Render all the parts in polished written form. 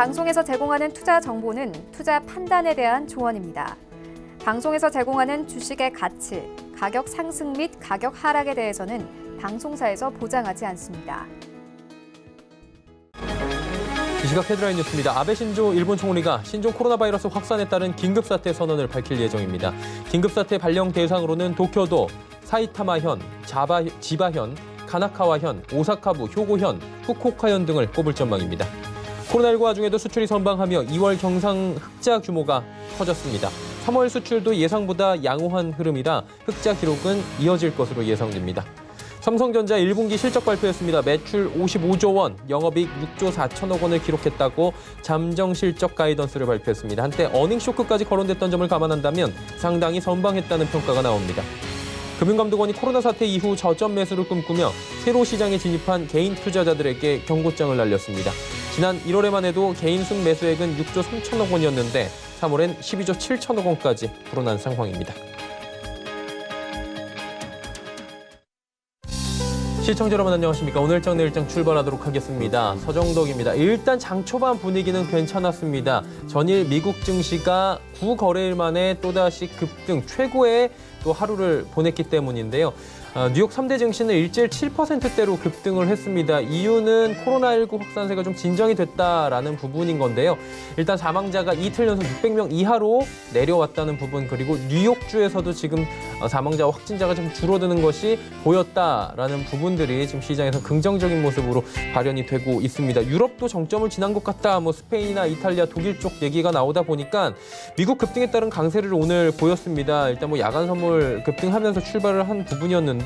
방송에서 제공하는 투자 정보는 투자 판단에 대한 조언입니다. 방송에서 제공하는 주식의 가치, 가격 상승 및 가격 하락에 대해서는 방송사에서 보장하지 않습니다. 이 시각 헤드라인 뉴스입니다. 아베 신조 일본 총리가 신종 코로나 바이러스 확산에 따른 긴급사태 선언을 밝힐 예정입니다. 긴급사태 발령 대상으로는 도쿄도, 사이타마현, 지바현, 가나카와현, 오사카부, 효고현, 후쿠오카현 등을 꼽을 전망입니다. 코로나19 와중에도 수출이 선방하며 2월 경상 흑자 규모가 커졌습니다. 3월 수출도 예상보다 양호한 흐름이라 흑자 기록은 이어질 것으로 예상됩니다. 삼성전자 1분기 실적 발표했습니다. 매출 55조 원, 영업이익 6조 4천억 원을 기록했다고 잠정 실적 가이던스를 발표했습니다. 한때 어닝 쇼크까지 거론됐던 점을 감안한다면 상당히 선방했다는 평가가 나옵니다. 금융감독원이 코로나 사태 이후 저점 매수를 꿈꾸며 새로 시장에 진입한 개인 투자자들에게 경고장을 날렸습니다. 지난 1월에만 해도 개인 순 매수액은 6조 3천억 원이었는데 3월엔 12조 7천억 원까지 불어난 상황입니다. 시청자 여러분 안녕하십니까. 오늘장 내일장 출발하도록 하겠습니다. 서정덕입니다. 일단 장 초반 분위기는 괜찮았습니다. 전일 미국 증시가 9거래일 만에 또다시 급등 최고의 또 하루를 보냈기 때문인데요. 뉴욕 3대 증시는 일제일 7%대로 급등을 했습니다. 이유는 코로나19 확산세가 좀 진정이 됐다라는 부분인 건데요. 일단 사망자가 이틀 연속 600명 이하로 내려왔다는 부분, 그리고 뉴욕주에서도 지금 사망자와 확진자가 좀 줄어드는 것이 보였다라는 부분들이 지금 시장에서 긍정적인 모습으로 발현이 되고 있습니다. 유럽도 정점을 지난 것 같다. 스페인이나 이탈리아, 독일 쪽 얘기가 나오다 보니까 미국 급등에 따른 강세를 오늘 보였습니다. 일단 야간 선물 급등하면서 출발을 한 부분이었는데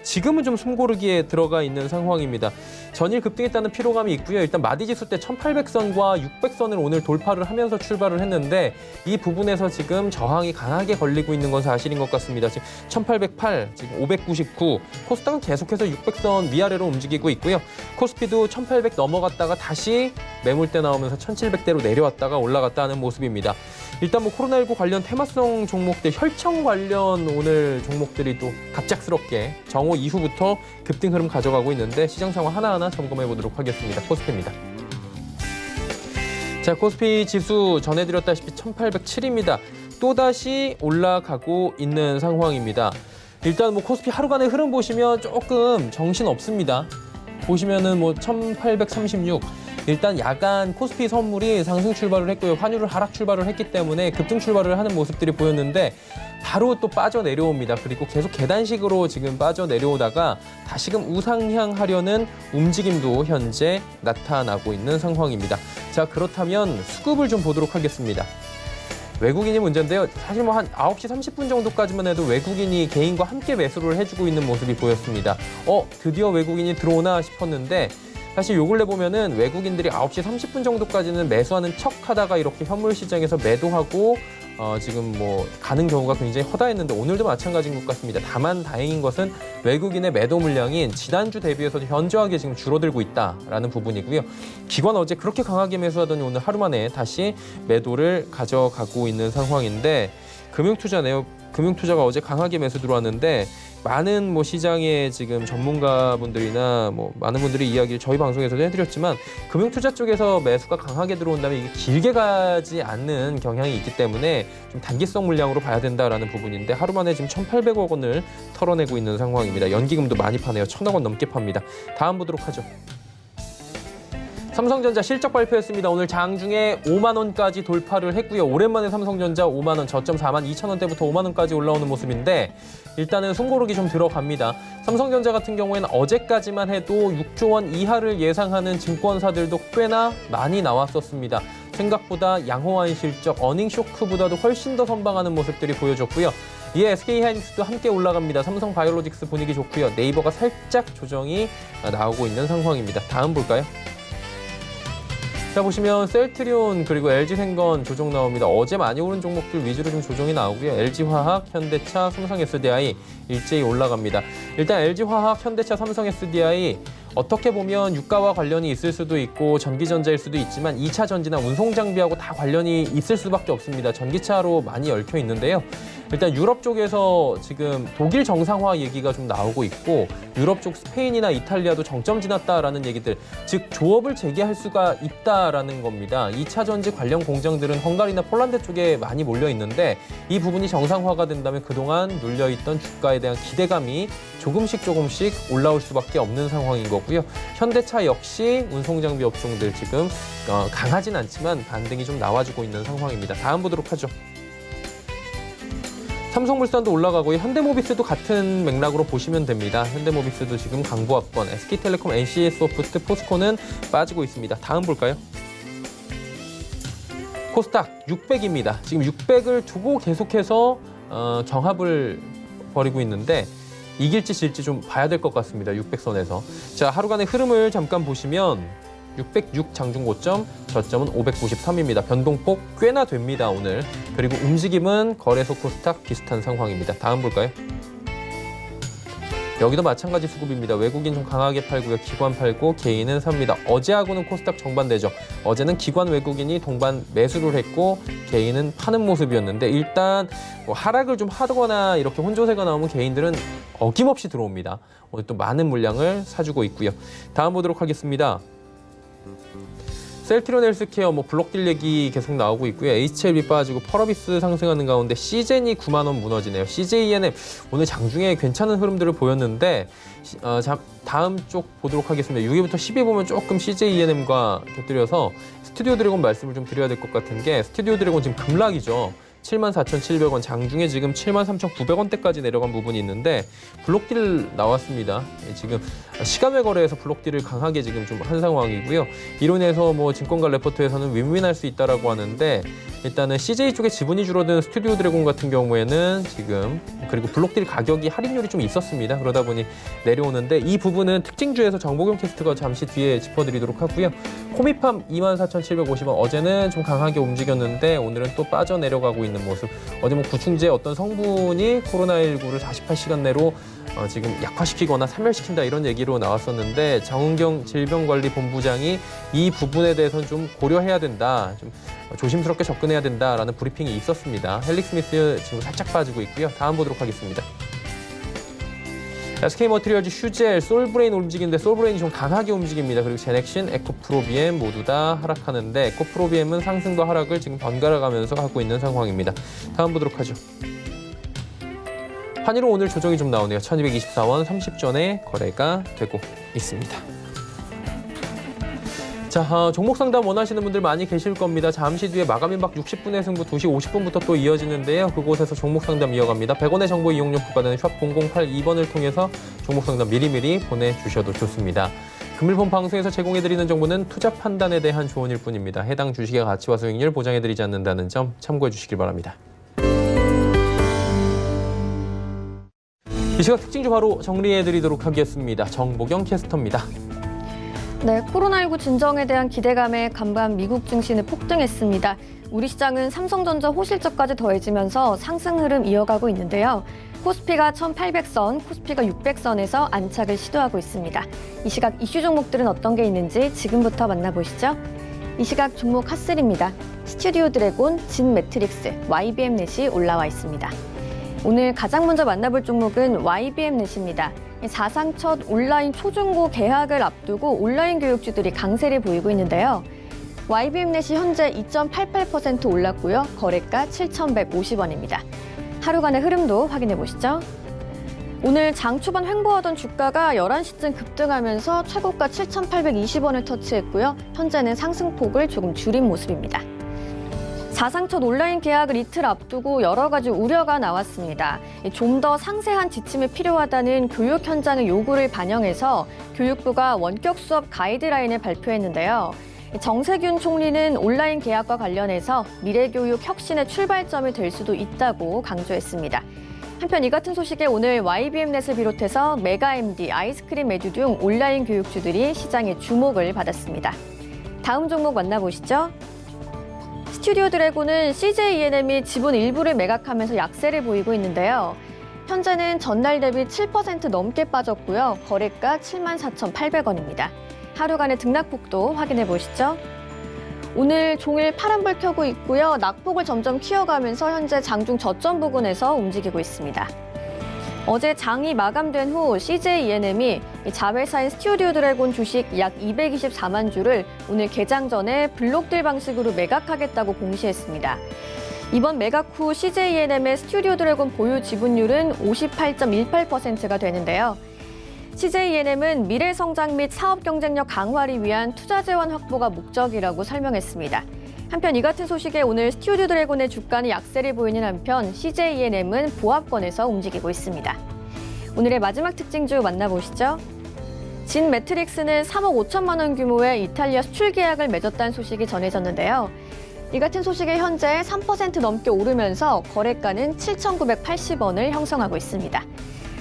지금은 좀 숨고르기에 들어가 있는 상황입니다. 전일 급등에 따른 피로감이 있고요. 일단 마디지수 때 1800선과 600선을 오늘 돌파를 하면서 출발을 했는데 이 부분에서 지금 저항이 강하게 걸리고 있는 건 사실인 것 같습니다. 지금 1808, 지금 599, 코스닥은 계속해서 600선 위아래로 움직이고 있고요. 코스피도 1800 넘어갔다가 다시 매물대 나오면서 1700대로 내려왔다가 올라갔다 하는 모습입니다. 일단 코로나19 관련 테마성 종목들, 혈청 관련 오늘 종목들이 또 갑작스럽게 정오 이후부터 급등 흐름 가져가고 있는데 시장 상황 하나하나 점검해 보도록 하겠습니다. 코스피입니다. 자, 코스피 지수 전해드렸다시피 1807입니다. 또다시 올라가고 있는 상황입니다. 일단 코스피 하루간의 흐름 보시면 조금 정신 없습니다. 보시면은 1836. 일단 야간 코스피 선물이 상승 출발을 했고요. 환율을 하락 출발을 했기 때문에 급등 출발을 하는 모습들이 보였는데 바로 또 빠져내려옵니다. 그리고 계속 계단식으로 지금 빠져내려오다가 다시금 우상향하려는 움직임도 현재 나타나고 있는 상황입니다. 자, 그렇다면 수급을 좀 보도록 하겠습니다. 외국인이 문제인데요. 사실 한 9시 30분 정도까지만 해도 외국인이 개인과 함께 매수를 해주고 있는 모습이 보였습니다. 드디어 외국인이 들어오나 싶었는데 사실 요 근래 보면은 외국인들이 9시 30분 정도까지는 매수하는 척 하다가 이렇게 현물 시장에서 매도하고 지금 가는 경우가 굉장히 허다했는데 오늘도 마찬가지인 것 같습니다. 다만 다행인 것은 외국인의 매도 물량이 지난주 대비해서도 현저하게 지금 줄어들고 있다라는 부분이고요. 기관 어제 그렇게 강하게 매수하더니 오늘 하루 만에 다시 매도를 가져가고 있는 상황인데 금융투자네요. 금융투자가 어제 강하게 매수 들어왔는데 많은 시장의 지금 전문가분들이나 많은 분들이 이야기를 저희 방송에서도 해드렸지만 금융투자 쪽에서 매수가 강하게 들어온다면 이게 길게 가지 않는 경향이 있기 때문에 좀 단기성 물량으로 봐야 된다라는 부분인데 하루 만에 지금 1,800억 원을 털어내고 있는 상황입니다. 연기금도 많이 파네요. 1,000억 원 넘게 팝니다. 다음 보도록 하죠. 삼성전자 실적 발표했습니다. 오늘 장중에 5만 원까지 돌파를 했고요. 오랜만에 삼성전자 5만 원, 저점 4만 2천 원대부터 5만 원까지 올라오는 모습인데 일단은 숨고르기 좀 들어갑니다. 삼성전자 같은 경우에는 어제까지만 해도 6조 원 이하를 예상하는 증권사들도 꽤나 많이 나왔었습니다. 생각보다 양호한 실적, 어닝 쇼크보다도 훨씬 더 선방하는 모습들이 보여졌고요. 이에 SK하이닉스도 함께 올라갑니다. 삼성바이오로직스 분위기 좋고요. 네이버가 살짝 조정이 나오고 있는 상황입니다. 다음 볼까요? 자, 보시면 셀트리온 그리고 LG생건 조정 나옵니다. 어제 많이 오른 종목들 위주로 좀 조정이 나오고요. LG화학, 현대차, 삼성SDI 일제히 올라갑니다. 일단 LG화학, 현대차, 삼성SDI 어떻게 보면 유가와 관련이 있을 수도 있고 전기전자일 수도 있지만 2차 전지나 운송장비하고 다 관련이 있을 수밖에 없습니다. 전기차로 많이 얽혀 있는데요. 일단 유럽 쪽에서 지금 독일 정상화 얘기가 좀 나오고 있고 유럽 쪽 스페인이나 이탈리아도 정점 지났다라는 얘기들, 즉 조업을 재개할 수가 있다라는 겁니다. 2차 전지 관련 공장들은 헝가리나 폴란드 쪽에 많이 몰려 있는데 이 부분이 정상화가 된다면 그동안 눌려있던 주가에 대한 기대감이 조금씩 올라올 수밖에 없는 상황인 거고요. 현대차 역시 운송장비 업종들 지금 강하진 않지만 반등이 좀 나와주고 있는 상황입니다. 다음 보도록 하죠. 삼성물산도 올라가고 현대모비스도 같은 맥락으로 보시면 됩니다. 현대모비스도 지금 강보합권, SK텔레콤, NC소프트, 포스코는 빠지고 있습니다. 다음 볼까요? 코스닥 600입니다. 지금 600을 두고 계속해서 경합을 벌이고 있는데 이길지 질지 좀 봐야 될 것 같습니다. 600선에서. 자, 하루간의 흐름을 잠깐 보시면 606 장중 고점, 저점은 593입니다. 변동폭 꽤나 됩니다, 오늘. 그리고 움직임은 거래소 코스닥 비슷한 상황입니다. 다음 볼까요? 여기도 마찬가지 수급입니다. 외국인 좀 강하게 팔고요. 기관 팔고 개인은 삽니다. 어제하고는 코스닥 정반대죠. 어제는 기관 외국인이 동반 매수를 했고 개인은 파는 모습이었는데 일단 뭐 하락을 좀 하거나 이렇게 혼조세가 나오면 개인들은 어김없이 들어옵니다. 오늘 또 많은 물량을 사주고 있고요. 다음 보도록 하겠습니다. 셀트리온 헬스케어 블록딜 얘기 계속 나오고 있고요. HLB 빠지고 펄어비스 상승하는 가운데 CJN이 9만 원 무너지네요. CJNM 오늘 장중에 괜찮은 흐름들을 보였는데 다음 쪽 보도록 하겠습니다. 6위부터 10위 보면 조금 CJNM과 곁들여서 스튜디오 드래곤 말씀을 좀 드려야 될 것 같은 게 스튜디오 드래곤 지금 급락이죠. 74,700원, 장중에 지금 73,900원대까지 내려간 부분이 있는데 블록딜 나왔습니다. 지금 시간외 거래에서 블록딜을 강하게 지금 좀 한 상황이고요. 이로 인해서 증권가 레포트에서는 윈윈할 수 있다라고 하는데 일단은 CJ 쪽에 지분이 줄어든 스튜디오 드래곤 같은 경우에는 지금 그리고 블록딜 가격이 할인율이 좀 있었습니다. 그러다 보니 내려오는데 이 부분은 특징주에서 정보경 캐스트가 잠시 뒤에 짚어드리도록 하고요. 코미팜 24,750원 어제는 좀 강하게 움직였는데 오늘은 또 빠져내려가고 있는 모습. 어제 구충제 어떤 성분이 코로나19를 48시간 내로 지금 약화시키거나 사멸시킨다 이런 얘기로 나왔었는데 정은경 질병관리본부장이 이 부분에 대해서는 좀 고려해야 된다. 좀 조심스럽게 접근해야 된다라는 브리핑이 있었습니다. 헬릭스미스 지금 살짝 빠지고 있고요. 다음 보도록 하겠습니다. SK머티리얼즈, 휴젤, 솔브레인 움직이는데 솔브레인이 좀 강하게 움직입니다. 그리고 제넥신, 에코프로비엠 모두 다 하락하는데 에코프로비엠은 상승과 하락을 지금 번갈아 가면서 하고 있는 상황입니다. 다음 보도록 하죠. 환율은 오늘 조정이 좀 나오네요. 1224원 30전에 거래가 되고 있습니다. 자, 종목 상담 원하시는 분들 많이 계실 겁니다. 잠시 뒤에 마감임박 60분의 승부 2시 50분부터 또 이어지는데요. 그곳에서 종목 상담 이어갑니다. 100원의 정보 이용료 부과되는 샵 0082번을 통해서 종목 상담 미리미리 보내주셔도 좋습니다. 금일본 방송에서 제공해드리는 정보는 투자 판단에 대한 조언일 뿐입니다. 해당 주식의 가치와 수익률 보장해드리지 않는다는 점 참고해 주시길 바랍니다. 이 시각 특징주 바로 정리해드리도록 하겠습니다. 정보경 캐스터입니다. 네, 코로나19 진정에 대한 기대감에 감간 미국 증시는 폭등했습니다. 우리 시장은 삼성전자 호실적까지 더해지면서 상승 흐름 이어가고 있는데요. 코스피가 1800선, 코스피가 600선에서 안착을 시도하고 있습니다. 이 시각 이슈 종목들은 어떤 게 있는지 지금부터 만나보시죠. 이 시각 종목 핫3입니다. 스튜디오 드래곤, 진 매트릭스, YBM넷이 올라와 있습니다. 오늘 가장 먼저 만나볼 종목은 YBM넷입니다. 사상 첫 온라인 초중고 개학을 앞두고 온라인 교육주들이 강세를 보이고 있는데요. YBM넷이 현재 2.88% 올랐고요. 거래가 7,150원입니다. 하루간의 흐름도 확인해 보시죠. 오늘 장 초반 횡보하던 주가가 11시쯤 급등하면서 최고가 7,820원을 터치했고요. 현재는 상승폭을 조금 줄인 모습입니다. 사상 첫 온라인 개학을 이틀 앞두고 여러 가지 우려가 나왔습니다. 좀 더 상세한 지침이 필요하다는 교육 현장의 요구를 반영해서 교육부가 원격 수업 가이드라인을 발표했는데요. 정세균 총리는 온라인 개학과 관련해서 미래교육 혁신의 출발점이 될 수도 있다고 강조했습니다. 한편 이 같은 소식에 오늘 YBM넷을 비롯해서 메가MD, 아이스크림 메주 등 온라인 교육주들이 시장의 주목을 받았습니다. 다음 종목 만나보시죠. 스튜디오 드래곤은 CJENM이 지분 일부를 매각하면서 약세를 보이고 있는데요. 현재는 전날 대비 7% 넘게 빠졌고요. 거래가 74,800원입니다. 하루간의 등락폭도 확인해 보시죠. 오늘 종일 파란불 켜고 있고요. 낙폭을 점점 키워가면서 현재 장중 저점 부근에서 움직이고 있습니다. 어제 장이 마감된 후 CJ ENM이 자회사인 스튜디오 드래곤 주식 약 224만 주를 오늘 개장 전에 블록딜 방식으로 매각하겠다고 공시했습니다. 이번 매각 후 CJ ENM의 스튜디오 드래곤 보유 지분율은 58.18%가 되는데요. CJ ENM은 미래 성장 및 사업 경쟁력 강화를 위한 투자 재원 확보가 목적이라고 설명했습니다. 한편 이 같은 소식에 오늘 스튜디오 드래곤의 주가는 약세를 보이는 한편 CJ ENM은 보합권에서 움직이고 있습니다. 오늘의 마지막 특징주 만나보시죠. 진 매트릭스는 3억 5천만 원 규모의 이탈리아 수출 계약을 맺었다는 소식이 전해졌는데요. 이 같은 소식에 현재 3% 넘게 오르면서 거래가는 7,980원을 형성하고 있습니다.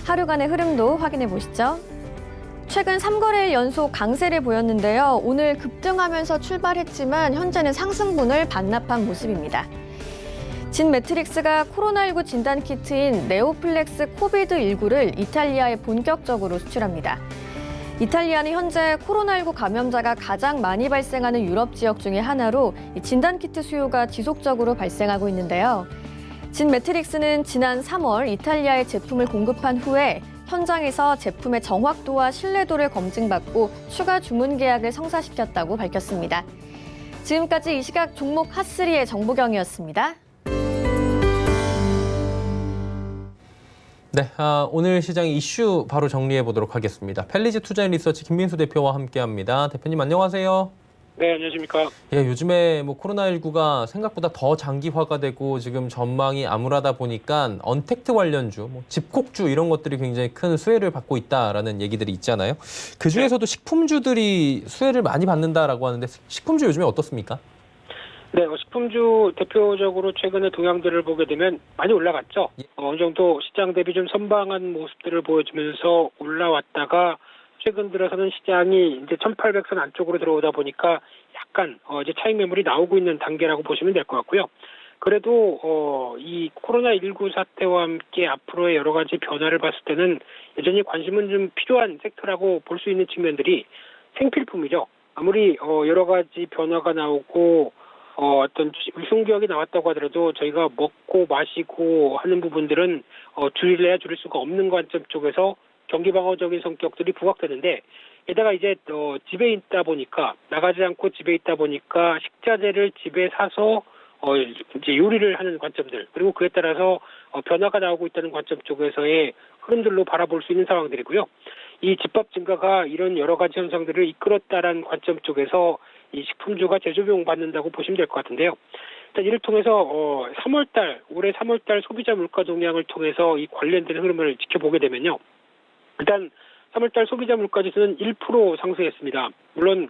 하루간의 흐름도 확인해 보시죠. 최근 3거래일 연속 강세를 보였는데요. 오늘 급등하면서 출발했지만 현재는 상승분을 반납한 모습입니다. 진 매트릭스가 코로나19 진단 키트인 네오플렉스 코비드19를 이탈리아에 본격적으로 수출합니다. 이탈리아는 현재 코로나19 감염자가 가장 많이 발생하는 유럽 지역 중에 하나로 진단 키트 수요가 지속적으로 발생하고 있는데요. 진 매트릭스는 지난 3월 이탈리아에 제품을 공급한 후에 현장에서 제품의 정확도와 신뢰도를 검증받고 추가 주문 계약을 성사시켰다고 밝혔습니다. 지금까지 이 시각 종목 핫3의 정보경이었습니다. 네, 오늘 시장 이슈 바로 정리해 보도록 하겠습니다. 펠리즈 투자인 리서치 김민수 대표와 함께합니다. 대표님 안녕하세요. 네, 안녕하십니까. 예, 요즘에 코로나19가 생각보다 더 장기화가 되고 지금 전망이 암울하다 보니까 언택트 관련주, 집콕주 이런 것들이 굉장히 큰 수혜를 받고 있다라는 얘기들이 있잖아요. 그 중에서도 식품주들이 수혜를 많이 받는다라고 하는데 식품주 요즘에 어떻습니까? 네, 식품주 대표적으로 최근에 동향들을 보게 되면 많이 올라갔죠. 어느 정도 시장 대비 좀 선방한 모습들을 보여주면서 올라왔다가 최근 들어서는 시장이 이제 1800선 안쪽으로 들어오다 보니까 약간 이제 차익 매물이 나오고 있는 단계라고 보시면 될 것 같고요. 그래도 이 코로나19 사태와 함께 앞으로의 여러 가지 변화를 봤을 때는 여전히 관심은 좀 필요한 섹터라고 볼 수 있는 측면들이 생필품이죠. 아무리 여러 가지 변화가 나오고 어떤 유승기역이 나왔다고 하더라도 저희가 먹고 마시고 하는 부분들은 줄일래야 줄일 수가 없는 관점 쪽에서 경기 방어적인 성격들이 부각되는데, 게다가 이제 집에 있다 보니까 나가지 않고 집에 있다 보니까 식자재를 집에 사서 이제 요리를 하는 관점들, 그리고 그에 따라서 변화가 나오고 있다는 관점 쪽에서의 흐름들로 바라볼 수 있는 상황들이고요. 이 집밥 증가가 이런 여러 가지 현상들을 이끌었다라는 관점 쪽에서 이 식품주가 재조명 받는다고 보시면 될 것 같은데요. 일단 이를 통해서 올해 3월달 소비자 물가 동향을 통해서 이 관련된 흐름을 지켜보게 되면요. 일단 3월달 소비자 물가지수는 1% 상승했습니다. 물론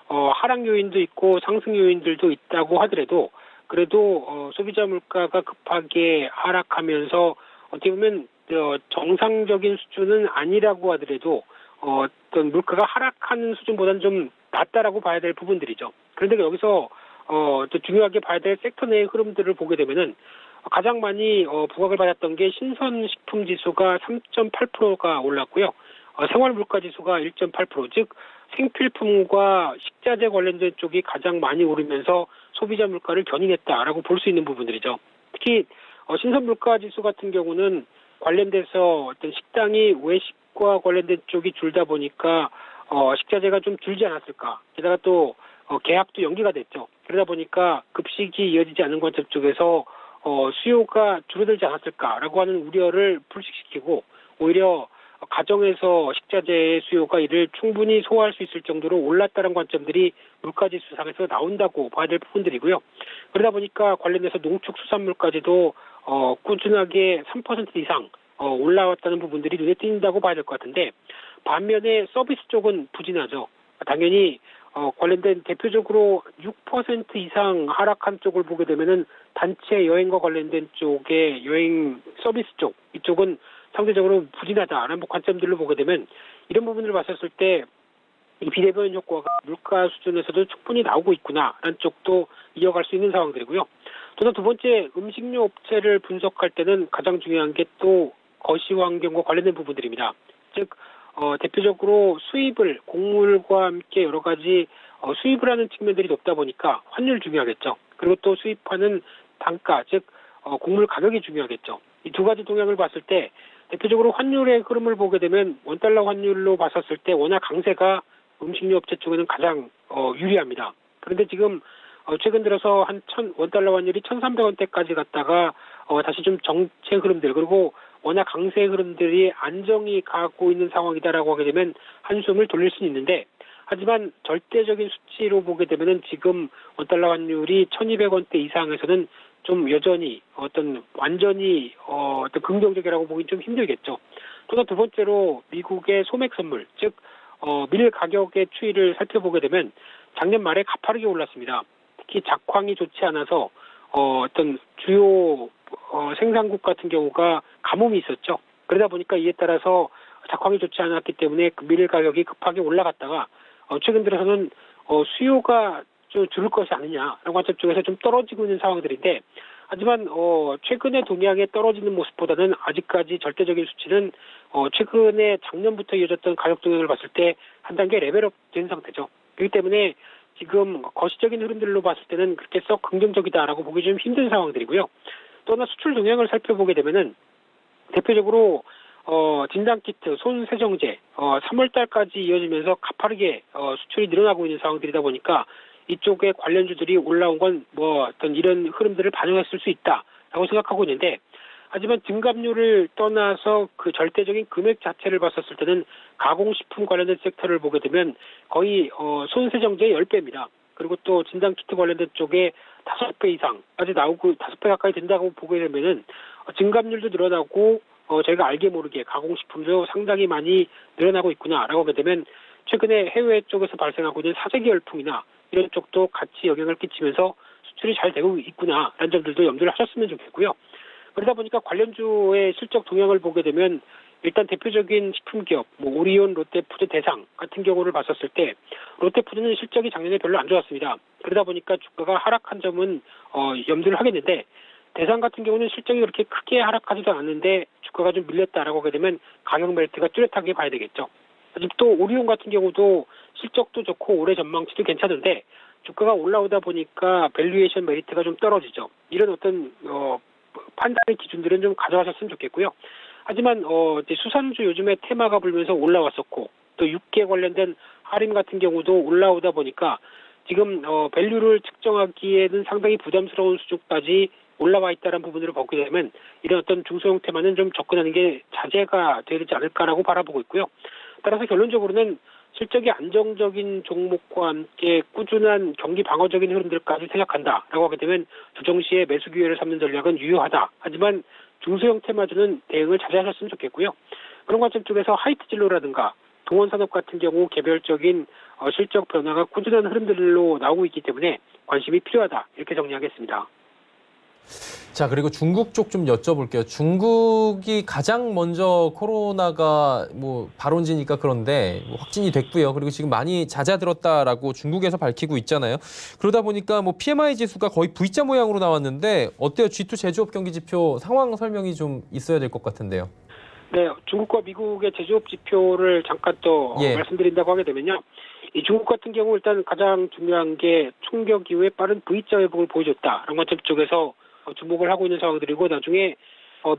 하락 요인도 있고 상승 요인들도 있다고 하더라도 그래도 소비자 물가가 급하게 하락하면서 어떻게 보면 정상적인 수준은 아니라고 하더라도 어떤 물가가 하락하는 수준보다는 좀 낮다라고 봐야 될 부분들이죠. 그런데 여기서 또 중요하게 봐야 될 섹터 내의 흐름들을 보게 되면은 가장 많이 부각을 받았던 게 신선식품 지수가 3.8%가 올랐고요. 생활물가 지수가 1.8%, 즉 생필품과 식자재 관련된 쪽이 가장 많이 오르면서 소비자 물가를 견인했다라고 볼 수 있는 부분들이죠. 특히 신선물가 지수 같은 경우는 관련돼서 어떤 식당이 외식과 관련된 쪽이 줄다 보니까 식자재가 좀 줄지 않았을까. 게다가 또 계약도 연기가 됐죠. 그러다 보니까 급식이 이어지지 않는 관점 쪽에서 수요가 줄어들지 않았을까라고 하는 우려를 불식시키고 오히려 가정에서 식자재의 수요가 이를 충분히 소화할 수 있을 정도로 올랐다는 관점들이 물가지수상에서 나온다고 봐야 될 부분들이고요. 그러다 보니까 관련해서 농축수산물까지도 꾸준하게 3% 이상 올라왔다는 부분들이 눈에 띈다고 봐야 될 것 같은데, 반면에 서비스 쪽은 부진하죠. 당연히 관련된 대표적으로 6% 이상 하락한 쪽을 보게 되면은 단체 여행과 관련된 쪽의 여행 서비스 쪽, 이쪽은 상대적으로 부진하다라는 관점들로 보게 되면 이런 부분을 봤었을 때 이 비대면 효과가 물가 수준에서도 충분히 나오고 있구나라는 쪽도 이어갈 수 있는 상황들이고요. 또한 두 번째, 음식료 업체를 분석할 때는 가장 중요한 게 또 거시 환경과 관련된 부분들입니다. 즉 대표적으로 수입을 곡물과 함께 여러 가지 수입을 하는 측면들이 높다 보니까 환율 중요하겠죠. 그리고 또 수입하는 단가, 즉 곡물 가격이 중요하겠죠. 이 두 가지 동향을 봤을 때 대표적으로 환율의 흐름을 보게 되면 원달러 환율로 봤었을 때 워낙 강세가 음식료 업체 쪽에는 가장 유리합니다. 그런데 지금 최근 들어서 원달러 환율이 1,300원대까지 갔다가 다시 좀 정체 흐름들 그리고 워낙 강세 흐름들이 안정이 가고 있는 상황이다라고 하게 되면 한숨을 돌릴 수는 있는데 하지만 절대적인 수치로 보게 되면은 지금 원달러 환율이 1,200원대 이상에서는 좀 여전히 완전히 어떤 긍정적이라고 보긴 좀 힘들겠죠. 또 두 번째로 미국의 소맥 선물, 즉 밀 가격의 추이를 살펴보게 되면 작년 말에 가파르게 올랐습니다. 특히 작황이 좋지 않아서 어떤 주요 생산국 같은 경우가 가뭄이 있었죠. 그러다 보니까 이에 따라서 작황이 좋지 않았기 때문에 그 밀 가격이 급하게 올라갔다가 최근 들어서는 수요가 좀 줄을 것이 아니냐라는 관점 쪽에서 좀 떨어지고 있는 상황들인데 하지만 최근의 동향에 떨어지는 모습보다는 아직까지 절대적인 수치는 최근에 작년부터 이어졌던 가격 동향을 봤을 때 한 단계 레벨업 된 상태죠. 그렇기 때문에 지금 거시적인 흐름들로 봤을 때는 그렇게 썩 긍정적이다라고 보기 좀 힘든 상황들이고요. 또 하나 수출 동향을 살펴보게 되면은 대표적으로 진단키트, 손세정제 3월 달까지 이어지면서 가파르게 수출이 늘어나고 있는 상황들이다 보니까 이쪽에 관련주들이 올라온 건 어떤 이런 흐름들을 반영했을 수 있다라고 생각하고 있는데 하지만 증감률을 떠나서 그 절대적인 금액 자체를 봤었을 때는 가공식품 관련된 섹터를 보게 되면 거의 손세정제의 10배입니다. 그리고 또 진단키트 관련된 쪽에 5배 이상까지 나오고 5배 가까이 된다고 보게 되면은 증감률도 늘어나고 저희가 알게 모르게 가공식품도 상당히 많이 늘어나고 있구나라고 하게 되면 최근에 해외 쪽에서 발생하고 있는 사재기 열풍이나 이런 쪽도 같이 영향을 끼치면서 수출이 잘 되고 있구나라는 점들도 염두를 하셨으면 좋겠고요. 그러다 보니까 관련주의 실적 동향을 보게 되면 일단 대표적인 식품기업, 오리온, 롯데푸드, 대상 같은 경우를 봤었을 때 롯데푸드는 실적이 작년에 별로 안 좋았습니다. 그러다 보니까 주가가 하락한 점은 염두를 하겠는데 대상 같은 경우는 실적이 그렇게 크게 하락하지도 않는데 주가가 좀 밀렸다라고 하게 되면 가격 멜트가 뚜렷하게 봐야 되겠죠. 또 오리온 같은 경우도 실적도 좋고 올해 전망치도 괜찮은데 주가가 올라오다 보니까 밸류에이션 메리트가 좀 떨어지죠. 이런 어떤 판단의 기준들은 좀 가져가셨으면 좋겠고요. 하지만 이제 수산주 요즘에 테마가 불면서 올라왔었고 또 육계 관련된 할인 같은 경우도 올라오다 보니까 지금 밸류를 측정하기에는 상당히 부담스러운 수준까지 올라와 있다는 부분으로 보게 되면 이런 어떤 중소형 테마는 좀 접근하는 게 자제가 되지 않을까라고 바라보고 있고요. 따라서 결론적으로는 실적이 안정적인 종목과 함께 꾸준한 경기 방어적인 흐름들까지 생각한다라고 하게 되면 조정시에 매수 기회를 삼는 전략은 유효하다. 하지만 중소형 테마주는 대응을 자제하셨으면 좋겠고요. 그런 관점 쪽에서 하이트진로라든가 동원산업 같은 경우 개별적인 실적 변화가 꾸준한 흐름들로 나오고 있기 때문에 관심이 필요하다. 이렇게 정리하겠습니다. 자, 그리고 중국 쪽 좀 여쭤볼게요. 중국이 가장 먼저 코로나가 발원지니까 그런데 확진이 됐고요. 그리고 지금 많이 잦아들었다라고 중국에서 밝히고 있잖아요. 그러다 보니까 PMI 지수가 거의 V자 모양으로 나왔는데 어때요? G2 제조업 경기 지표 상황 설명이 좀 있어야 될 것 같은데요. 네, 중국과 미국의 제조업 지표를 잠깐 또 말씀드린다고 하게 되면요. 이 중국 같은 경우 일단 가장 중요한 게 충격 이후에 빠른 V자 회복을 보여줬다라는 관점 쪽에서 주목을 하고 있는 상황들이고 나중에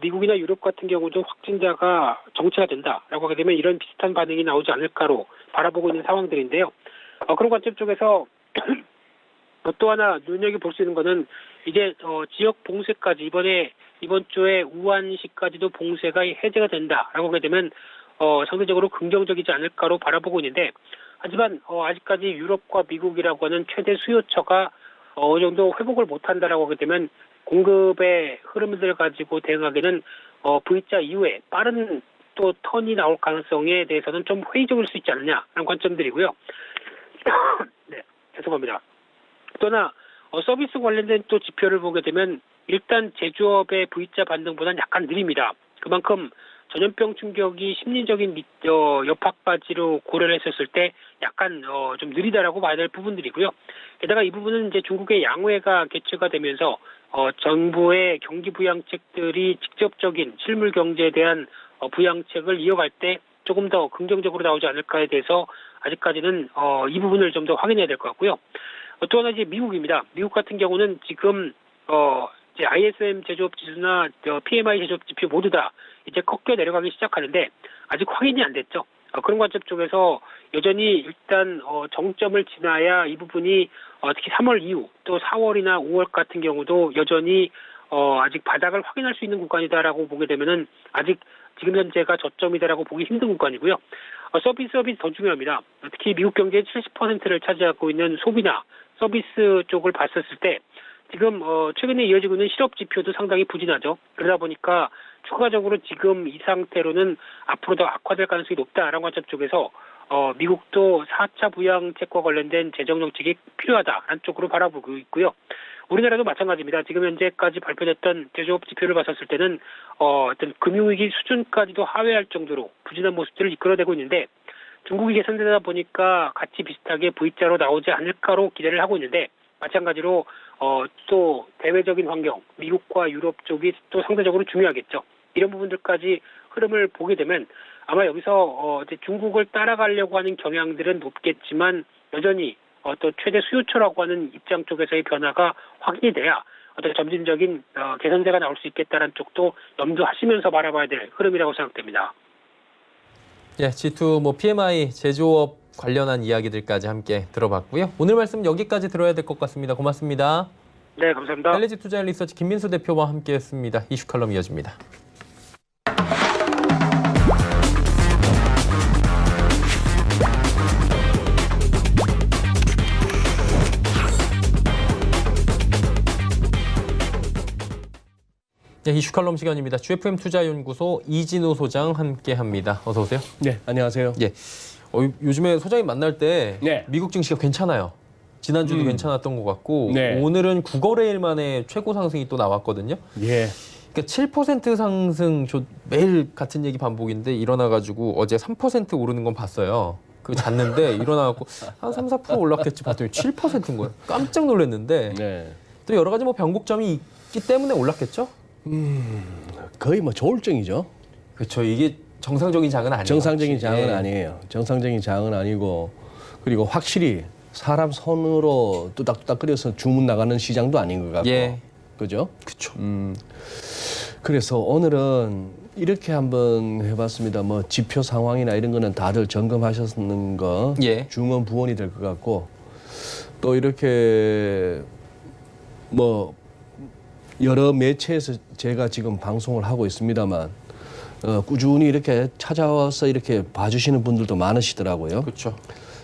미국이나 유럽 같은 경우도 확진자가 정체가 된다라고 하게 되면 이런 비슷한 반응이 나오지 않을까로 바라보고 있는 상황들인데요. 그런 관점 쪽에서 또 하나 눈여겨볼 수 있는 거는 이제 지역 봉쇄까지 이번 주에 우한시까지도 봉쇄가 해제가 된다라고 하게 되면 상대적으로 긍정적이지 않을까로 바라보고 있는데 하지만 아직까지 유럽과 미국이라고 하는 최대 수요처가 어느 정도 회복을 못한다라고 하게 되면 공급의 흐름들을 가지고 대응하기는 V자 이후에 빠른 또 턴이 나올 가능성에 대해서는 좀 회의적일 수 있지 않느냐라는 관점들이고요. 네, 죄송합니다. 또 하나 서비스 관련된 또 지표를 보게 되면 일단 제조업의 V자 반등보다는 약간 느립니다. 그만큼 전염병 충격이 심리적인 여파까지로 고려를 했었을 때 약간 좀 느리다라고 봐야 될 부분들이고요. 게다가 이 부분은 이제 중국의 양회가 개최가 되면서 정부의 경기 부양책들이 직접적인 실물 경제에 대한 부양책을 이어갈 때 조금 더 긍정적으로 나오지 않을까에 대해서 아직까지는 이 부분을 좀 더 확인해야 될 것 같고요. 또 하나 이제 미국입니다. 미국 같은 경우는 지금 이제 ISM 제조업 지수나 PMI 제조업 지표 모두 다 이제 꺾여 내려가기 시작하는데 아직 확인이 안 됐죠. 그런 관점 쪽에서 여전히 일단 정점을 지나야 이 부분이 특히 3월 이후 또 4월이나 5월 같은 경우도 여전히 아직 바닥을 확인할 수 있는 구간이다라고 보게 되면은 아직 지금 현재가 저점이다라고 보기 힘든 구간이고요. 서비스 더 중요합니다. 특히 미국 경제의 70%를 차지하고 있는 소비나 서비스 쪽을 봤었을 때 지금 최근에 이어지고 있는 실업 지표도 상당히 부진하죠. 그러다 보니까 추가적으로 지금 이 상태로는 앞으로 더 악화될 가능성이 높다라는 관점 쪽에서 미국도 4차 부양책과 관련된 재정 정책이 필요하다라는 쪽으로 바라보고 있고요. 우리나라도 마찬가지입니다. 지금 현재까지 발표됐던 제조업 지표를 봤었을 때는 어떤 금융위기 수준까지도 하회할 정도로 부진한 모습들을 이끌어내고 있는데 중국이 개선되다 보니까 같이 비슷하게 V자로 나오지 않을까로 기대를 하고 있는데 마찬가지로 또 대외적인 환경, 미국과 유럽 쪽이 또 상대적으로 중요하겠죠. 이런 부분들까지 흐름을 보게 되면 아마 여기서 중국을 따라가려고 하는 경향들은 높겠지만 여전히 또 최대 수요처라고 하는 입장 쪽에서의 변화가 확인이 돼야 어떤 점진적인 개선세가 나올 수 있겠다는 쪽도 염두하시면서 바라봐야 될 흐름이라고 생각됩니다. 예, G2 PMI 제조업 관련한 이야기들까지 함께 들어봤고요. 오늘 말씀 여기까지 들어야 될 것 같습니다. 고맙습니다. 네, 감사합니다. LG 투자인 리서치 김민수 대표와 함께했습니다. 이슈 칼럼 이어집니다. 네, 이슈 칼럼 시간입니다. GFM 투자연구소 이진우 소장 함께합니다. 어서 오세요. 네, 안녕하세요. 예, 요즘에 소장님 만날 때 네. 미국 증시가 괜찮아요. 지난주도 괜찮았던 것 같고 네. 오늘은 9거래일 만에 최고 상승이 또 나왔거든요. 예. 그러니까 7% 상승, 매일 같은 얘기 반복인데 일어나가지고 어제 3% 오르는 건 봤어요. 그거 잤는데 일어나갖고 한 3, 4% 올랐겠지 봤더니 7%인 거예요. 깜짝 놀랐는데 네. 또 여러 가지 변곡점이 있기 때문에 올랐겠죠? 거의 조울증이죠. 그렇죠. 이게 정상적인 장은 아니에요. 정상적인 장은 예. 아니에요. 정상적인 장은 아니고 그리고 확실히 사람 손으로 뚜닥뚜닥 끓여서 주문 나가는 시장도 아닌 것 같고. 예. 그죠? 그렇죠. 그래서 오늘은 이렇게 한번 해봤습니다. 지표 상황이나 이런 거는 다들 점검하셨는 거 예. 중원 부원이 될 것 같고 또 이렇게 여러 매체에서 제가 지금 방송을 하고 있습니다만 꾸준히 이렇게 찾아와서 이렇게 봐주시는 분들도 많으시더라고요. 그렇죠.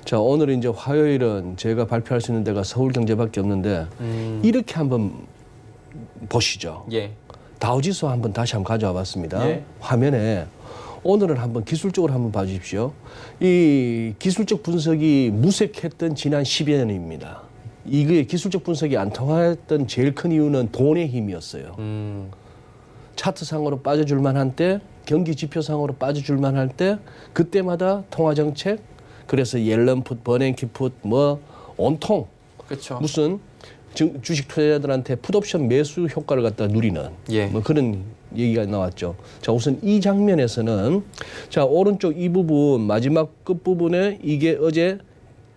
자, 오늘 이제 화요일은 제가 발표할 수 있는 데가 서울경제밖에 없는데 이렇게 한번 보시죠. 예. 다우지수 한번 다시 한번 가져와 봤습니다. 예. 화면에 오늘은 한번 기술적으로 한번 봐주십시오. 이 기술적 분석이 무색했던 지난 10여 년입니다. 이게 기술적 분석이 안 통했던 제일 큰 이유는 돈의 힘이었어요. 차트상으로 빠져줄만 한 때, 경기 지표상으로 빠져줄만 할 때, 그때마다 통화정책, 그래서 옐런풋, 버냉키풋, 온통 그렇죠. 무슨 주식 투자자들한테 풋옵션 매수 효과를 갖다 누리는 예. 그런 얘기가 나왔죠. 자, 우선 이 장면에서는 자, 오른쪽 이 부분 마지막 끝 부분에 이게 어제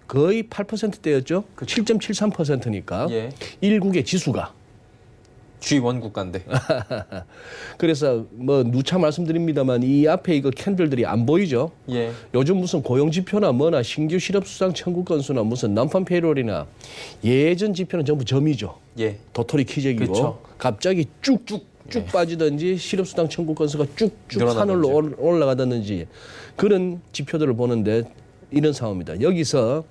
거의 8%대였죠. 7.73%니까 예. 일국의 지수가 G1 국가인데. 그래서 누차 말씀드립니다만 이 앞에 이거 캔들들이 안 보이죠. 예. 요즘 무슨 고용지표나 신규 실업수당 청구 건수나 무슨 난판 페이롤이나 예전 지표는 전부 점이죠. 예. 도토리 키재기고 그쵸. 갑자기 쭉쭉 빠지든지 실업수당 청구 건수가 쭉쭉 늘어나든지. 하늘로 올라가든지 그런 지표들을 보는데 이런 상황입니다. 여기서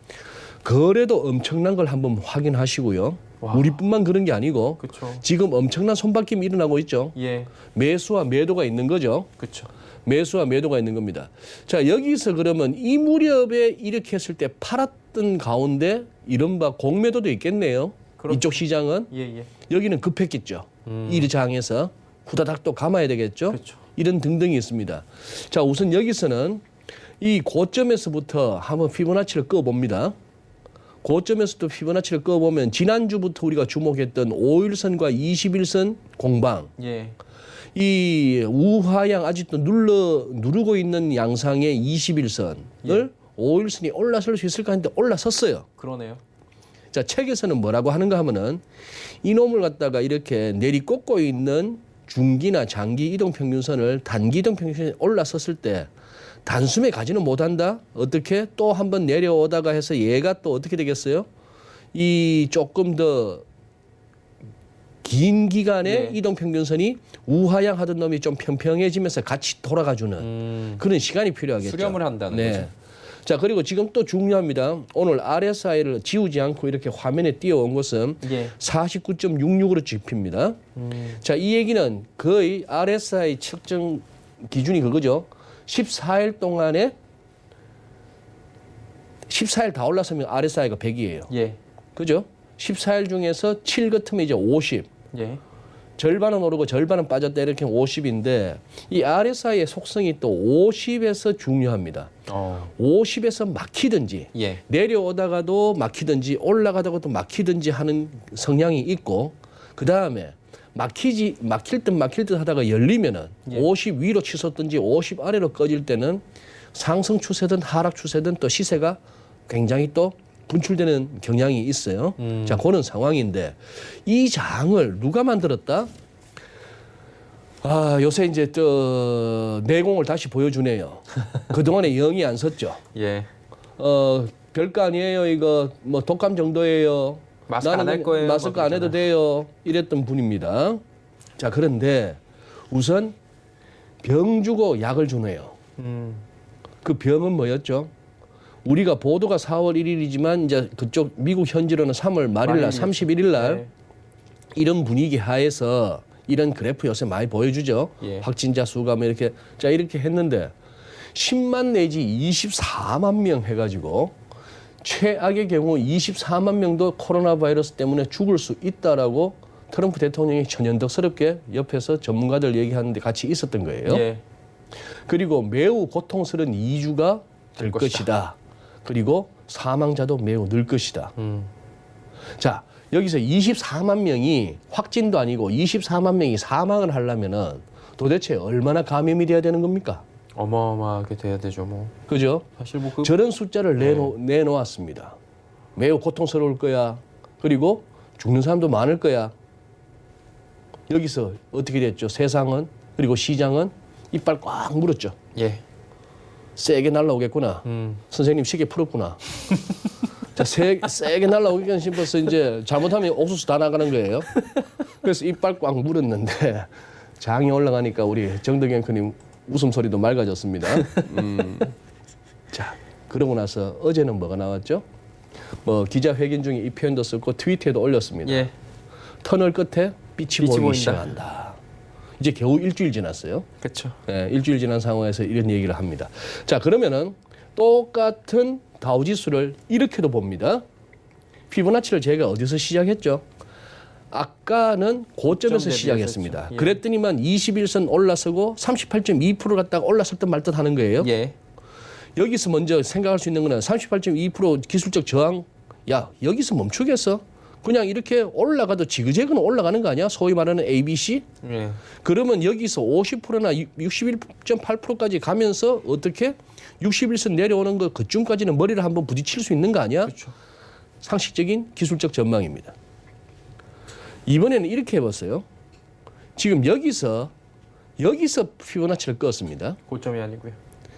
거래도 엄청난 걸 한번 확인하시고요. 와. 우리뿐만 그런 게 아니고 그렇죠. 지금 엄청난 손바뀜이 일어나고 있죠. 예. 매수와 매도가 있는 거죠. 그렇죠. 매수와 매도가 있는 겁니다. 자, 여기서 그러면 이 무렵에 이렇게 했을 때 팔았던 가운데 이른바 공매도도 있겠네요. 그렇죠. 이쪽 시장은 예, 예. 여기는 급했겠죠. 이 장에서 후다닥 또 감아야 되겠죠. 그렇죠. 이런 등등이 있습니다. 자, 우선 여기서는 이 고점에서부터 한번 피보나치를 꺼봅니다. 고점에서도 피보나치를 꺼보면 지난주부터 우리가 주목했던 5일선과 21선 공방. 예. 이 우하향 아직도 누르고 있는 양상의 21선을 오일선이 올라설 수 있을까 했는데 올라섰어요. 그러네요. 자, 책에서는 뭐라고 하는가 하면은 이놈을 갖다가 이렇게 내리꽂고 있는 중기나 장기 이동평균선을 단기 이동평균선에 올라섰을 때 단숨에 가지는 못한다. 어떻게 또 한번 내려오다가 해서 얘가 또 어떻게 되겠어요? 이 조금 더 긴 기간의 네. 이동평균선이 우하향 하던 놈이 좀 평평해지면서 같이 돌아가주는 그런 시간이 필요하겠죠. 수렴을 한다는 거죠. 자, 그리고 지금 또 중요합니다. 오늘 RSI를 지우지 않고 이렇게 화면에 띄워온 것은 예. 49.66으로 집힙니다. 자, 이 얘기는 거의 RSI 측정 기준이 그거죠. 14일 동안에 14일 다 올라서면 RSI가 100이에요. 예. 그죠? 14일 중에서 7 같으면 이제 50. 예. 절반은 오르고 절반은 빠졌다 이렇게 50인데 이 RSI의 속성이 또 50에서 중요합니다. 50에서 막히든지 예. 내려오다가도 막히든지 올라가다가도 막히든지 하는 성향이 있고 그 다음에 막힐 듯 하다가 열리면은 예. 50 위로 치솟든지 50 아래로 꺼질 때는 상승 추세든 하락 추세든 또 시세가 굉장히 또 분출되는 경향이 있어요. 자, 그런 상황인데 이 장을 누가 만들었다? 아, 요새 이제 저 내공을 다시 보여주네요. 그동안에 영이 안 섰죠. 예. 별거 아니에요. 이거 뭐 독감 정도예요. 마스크 안 할 거예요. 마스크 막 안 해도 돼요. 이랬던 분입니다. 자, 그런데 우선 병 주고 약을 주네요. 그 병은 뭐였죠? 우리가 보도가 4월 1일이지만 이제 그쪽 미국 현지로는 3월 말일 날, 31일 날 네. 이런 분위기 하에서 이런 그래프 요새 많이 보여주죠. 예. 확진자 수가 뭐 이렇게 자 이렇게 했는데 10만 내지 24만 명 해가지고 최악의 경우 24만 명도 코로나 바이러스 때문에 죽을 수 있다라고 트럼프 대통령이 천연덕스럽게 옆에서 전문가들 얘기하는데 같이 있었던 거예요. 예. 그리고 매우 고통스러운 2주가 될 것이다. 그리고 사망자도 매우 늘 것이다. 자, 여기서 24만 명이 확진도 아니고 24만 명이 사망을 하려면은 도대체 얼마나 감염이 돼야 되는 겁니까? 어마어마하게 돼야 되죠, 뭐. 그죠? 사실 뭐 그 저런 숫자를 내놓았습니다. 매우 고통스러울 거야. 그리고 죽는 사람도 많을 거야. 여기서 어떻게 됐죠? 세상은 그리고 시장은 이빨 꽉 물었죠. 예. 세게 날라오겠구나. 선생님 시계 풀었구나. 자, 세게 날라오겠구나 싶어서 이제 잘못하면 옥수수 다 나가는 거예요. 그래서 이빨 꽉 물었는데 장이 올라가니까 우리 정덕영 크님 웃음소리도 맑아졌습니다. 자, 그러고 나서 어제는 뭐가 나왔죠? 뭐 기자회견 중에 이 표현도 썼고 트위터에도 올렸습니다. 예. 터널 끝에 빛이 보이기 보인다. 시작한다. 이제 겨우 일주일 지났어요. 그렇죠. 예, 일주일 지난 상황에서 이런 얘기를 합니다. 자, 그러면은 똑같은 다우지수를 이렇게도 봅니다. 피보나치를 제가 어디서 시작했죠? 아까는 고점에서 고점 시작했습니다. 대비했었죠. 예. 그랬더니만 21선 올라서고 38.2% 갔다가 올랐을 듯 말 듯 하는 거예요. 예. 여기서 먼저 생각할 수 있는 거는 38.2% 기술적 저항. 야, 여기서 멈추겠어? 그냥 이렇게 올라가도 지그재그는 올라가는 거 아니야? 소위 말하는 ABC? 예. 그러면 여기서 50%나 61.8%까지 가면서 어떻게 61선 내려오는 거 그쯤까지는 머리를 한번 부딪힐 수 있는 거 아니야? 그렇죠. 상식적인 기술적 전망입니다. 이번에는 이렇게 해봤어요. 지금 여기서 피보나치를 껐습니다. 고점이 아니고요.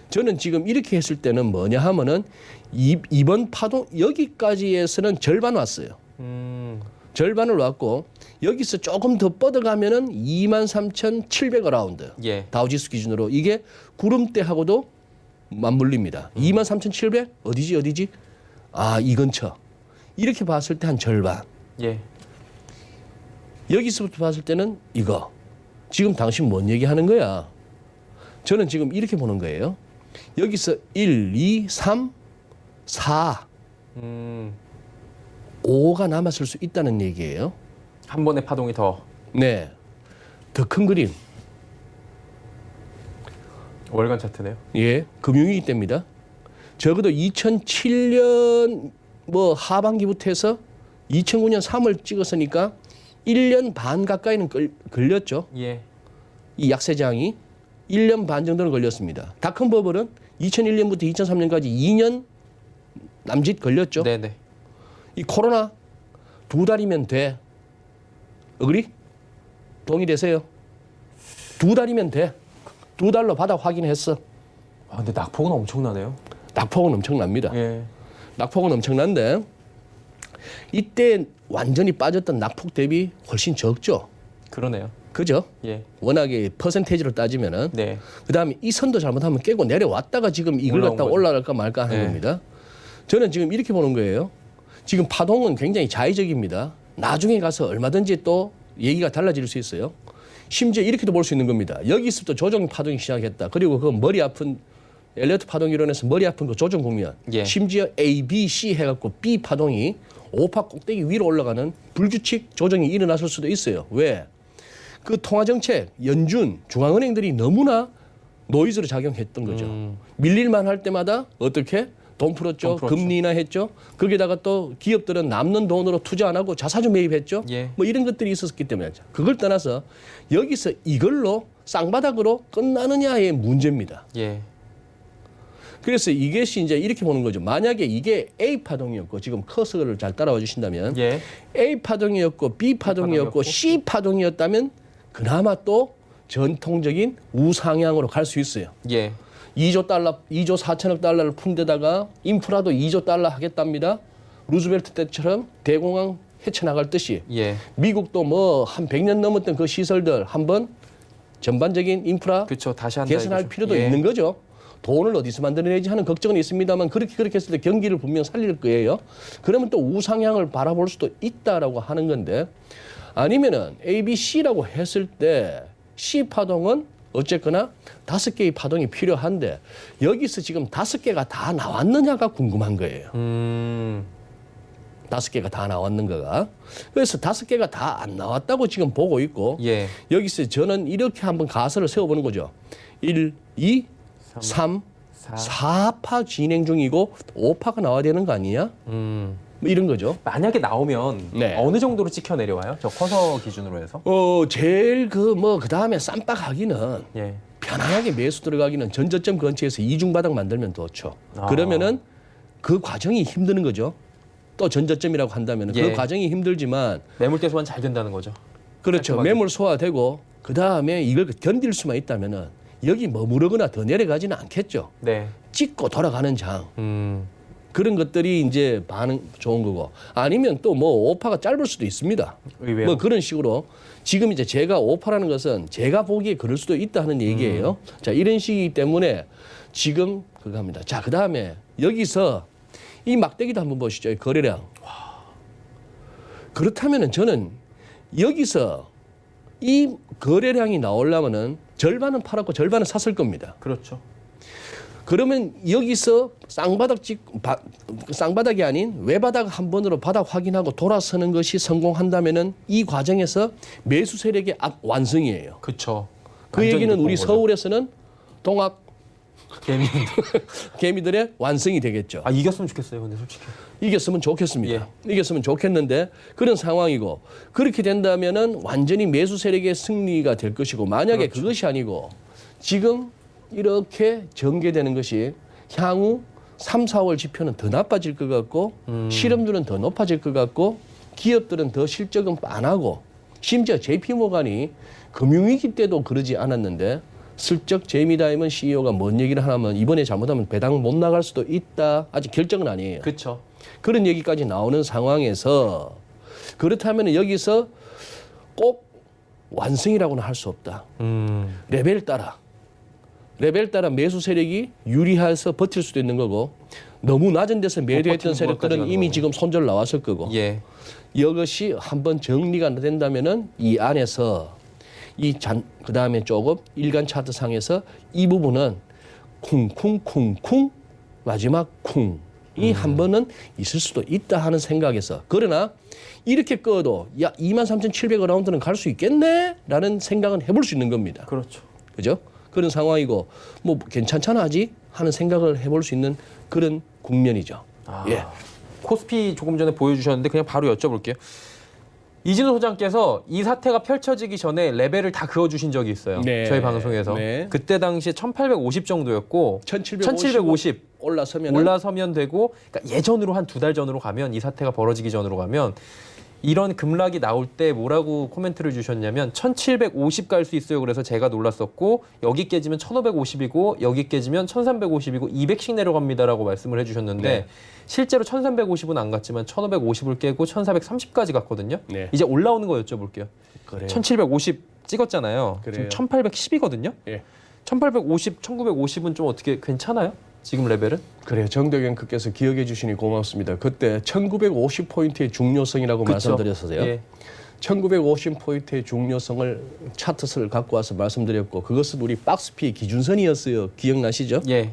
저는 지금 이렇게 했을 때는 뭐냐 하면은 이번 파동 여기까지에서는 절반 왔어요. 절반을 왔고 여기서 조금 더 뻗어가면은 23,700 어라운드. 예. 다우지수 기준으로 이게 구름대하고도 맞물립니다. 23,700 어디지? 아, 이 근처. 이렇게 봤을 때 한 절반. 예. 여기서부터 봤을 때는 이거. 지금 당신 뭔 얘기하는 거야? 저는 지금 이렇게 보는 거예요. 여기서 1, 2, 3, 4, 5가 남았을 수 있다는 얘기예요. 한 번의 파동이 더 네. 더 큰 그림. 월간 차트네요. 예. 금융위기 때입니다. 적어도 2007년 뭐 하반기부터 해서 2009년 3월 찍었으니까 1년 반 가까이는 걸렸죠. 예. 이 약세장이 1년 반 정도는 걸렸습니다. 닷컴 버블은 2001년부터 2003년까지 2년 남짓 걸렸죠. 네네. 이 코로나 2달이면 돼. 어그리? 동의되세요? 2달이면 돼. 2달로 바닥 확인했어. 아, 근데 낙폭은 엄청나네요. 낙폭은 엄청납니다. 예. 낙폭은 엄청난데 이때 완전히 빠졌던 낙폭 대비 훨씬 적죠. 그러네요. 그죠? 예. 워낙에 퍼센테이지로 따지면은 네. 그다음에 이 선도 잘못하면 깨고 내려왔다가 지금 이걸 올라온 갖다 거죠. 올라갈까 말까 하는 네. 겁니다. 저는 지금 이렇게 보는 거예요. 지금 파동은 굉장히 자의적입니다. 나중에 가서 얼마든지 또 얘기가 달라질 수 있어요. 심지어 이렇게도 볼 수 있는 겁니다. 여기서부터 조정 파동이 시작했다. 그리고 그 머리 아픈 엘리어트 파동 이론에서 머리 아픈 그 조정 국면. 예. 심지어 A, B, C 해갖고 B 파동이 오파 꼭대기 위로 올라가는 불규칙 조정이 일어났을 수도 있어요. 왜? 그 통화정책, 연준, 중앙은행들이 너무나 노이즈로 작용했던 거죠. 밀릴만 할 때마다 어떻게? 돈 풀었죠. 돈 풀었죠. 금리 인하했죠. 거기다가 또 기업들은 남는 돈으로 투자 안 하고 자사주 매입했죠. 예. 뭐 이런 것들이 있었기 때문에 그걸 떠나서 여기서 이걸로 쌍바닥으로 끝나느냐의 문제입니다. 예. 그래서 이것이 이제 이렇게 보는 거죠. 만약에 이게 A 파동이었고 지금 커서를 잘 따라와 주신다면 예. A 파동이었고 B 파동이었고 C 파동이었다면 그나마 또 전통적인 우상향으로 갈 수 있어요. 예. 2조 4천억 달러를 푼 데다가 인프라도 2조 달러 하겠답니다. 루즈벨트 때처럼 대공황 헤쳐나갈 듯이 예. 미국도 뭐 한 100년 넘었던 그 시설들 한번 전반적인 인프라 그렇죠. 다시 한다. 개선할 이거죠. 필요도 예. 있는 거죠. 돈을 어디서 만들어내지 하는 걱정은 있습니다만 그렇게 했을 때 경기를 분명 살릴 거예요. 그러면 또 우상향을 바라볼 수도 있다라고 하는 건데 아니면은 A, B, C라고 했을 때 C 파동은 어쨌거나 5개의 파동이 필요한데 여기서 지금 5개가 다 나왔느냐가 궁금한 거예요. 5개가 다 나왔는가가. 그래서 5개가 다 안 나왔다고 지금 보고 있고 예. 여기서 저는 이렇게 한번 가설을 세워보는 거죠. 1, 2, 3, 4파 진행 중이고 5파가 나와야 되는 거 아니냐? 뭐 이런 거죠. 만약에 나오면 네. 어느 정도로 찍혀 내려와요? 저 커서 기준으로 해서? 제일 그 다음에 쌈박하기는 예. 편안하게 매수 들어가기는 전저점 근처에서 이중바닥 만들면 좋죠. 아. 그러면은 그 과정이 힘드는 거죠. 또 전저점이라고 한다면 예. 그 과정이 힘들지만 매물대 소환 잘 된다는 거죠. 그렇죠. 깔끔하게. 매물 소화되고 그 다음에 이걸 견딜 수만 있다면은 여기 머무르거나 더 내려가지는 않겠죠. 네. 찍고 돌아가는 장. 그런 그런 것들이 이제 반응 좋은 거고 아니면 또 뭐 오파가 짧을 수도 있습니다. 의외로. 뭐 그런 식으로 지금 이제 제가 오파라는 것은 제가 보기에 그럴 수도 있다 하는 얘기예요. 자 이런 식이기 때문에 지금 그거 합니다. 자 그다음에 여기서 이 막대기도 한번 보시죠. 이 거래량. 그렇다면은 저는 여기서 이 거래량이 나오려면은 절반은 팔았고 절반은 샀을 겁니다. 그렇죠. 그러면 여기서 쌍바닥이 아닌 외바닥 한 번으로 바닥 확인하고 돌아서는 것이 성공한다면은 이 과정에서 매수 세력의 완성이에요. 그렇죠. 그 얘기는 우리 서울에서는 동학 개미. 개미들의 완성이 되겠죠. 아 이겼으면 좋겠어요. 근데 솔직히. 이겼으면 좋겠습니다. 예. 이겼으면 좋겠는데 그런 상황이고 그렇게 된다면은 완전히 매수 세력의 승리가 될 것이고 만약에 그렇죠. 그것이 아니고 지금 이렇게 전개되는 것이 향후 3, 4월 지표는 더 나빠질 것 같고 실업률은 더 높아질 것 같고 기업들은 더 실적은 빤하고 심지어 JP모간이 금융위기 때도 그러지 않았는데 슬쩍 제이미 다이먼 CEO가 뭔 얘기를 하냐면 이번에 잘못하면 배당 못 나갈 수도 있다. 아직 결정은 아니에요. 그렇죠. 그런 얘기까지 나오는 상황에서 그렇다면 여기서 꼭 완성이라고는 할 수 없다. 레벨 따라 매수 세력이 유리해서 버틸 수도 있는 거고 너무 낮은 데서 매도했던 버티는 세력들은 것까지 이미 가는 지금 손절 나왔을 거고 예. 이것이 한번 정리가 된다면은 이 안에서 그다음에 조금 일간 차트 상에서 이 부분은 쿵쿵쿵쿵 마지막 쿵이 한 번은 있을 수도 있다 하는 생각에서 그러나 이렇게 꺼도 야 23,700원 라운드는 갈 수 있겠네? 라는 생각은 해볼 수 있는 겁니다. 그렇죠. 그죠? 그런 상황이고 뭐 괜찮잖아 아직 하는 생각을 해볼 수 있는 그런 국면이죠. 아, 예. 코스피 조금 전에 보여주셨는데 그냥 바로 여쭤볼게요. 이진우 소장께서 이 사태가 펼쳐지기 전에 레벨을 다 그어주신 적이 있어요. 네. 저희 방송에서. 네. 그때 당시에 1850 정도였고 1750. 올라서면 되고, 그러니까 예전으로 한 2달 전으로 가면, 이 사태가 벌어지기 전으로 가면 이런 급락이 나올 때 뭐라고 코멘트를 주셨냐면 1750 갈 수 있어요. 그래서 제가 놀랐었고, 여기 깨지면 1550이고 여기 깨지면 1350이고 200씩 내려갑니다라고 말씀을 해주셨는데, 네. 실제로 1350은 안 갔지만 1550을 깨고 1430까지 갔거든요. 네. 이제 올라오는 거 여쭤볼게요. 그래요. 1750 찍었잖아요. 그래요. 지금 1810이거든요. 예. 1850, 1950은 좀 어떻게 괜찮아요? 지금 레벨은? 그래요. 정덕영 크께서 기억해 주시니 고맙습니다. 그때 1950포인트의 중요성이라고 말씀드렸어요. 예. 1950포인트의 중요성을 차트를 갖고 와서 말씀드렸고, 그것은 우리 박스피 기준선이었어요. 기억나시죠? 예,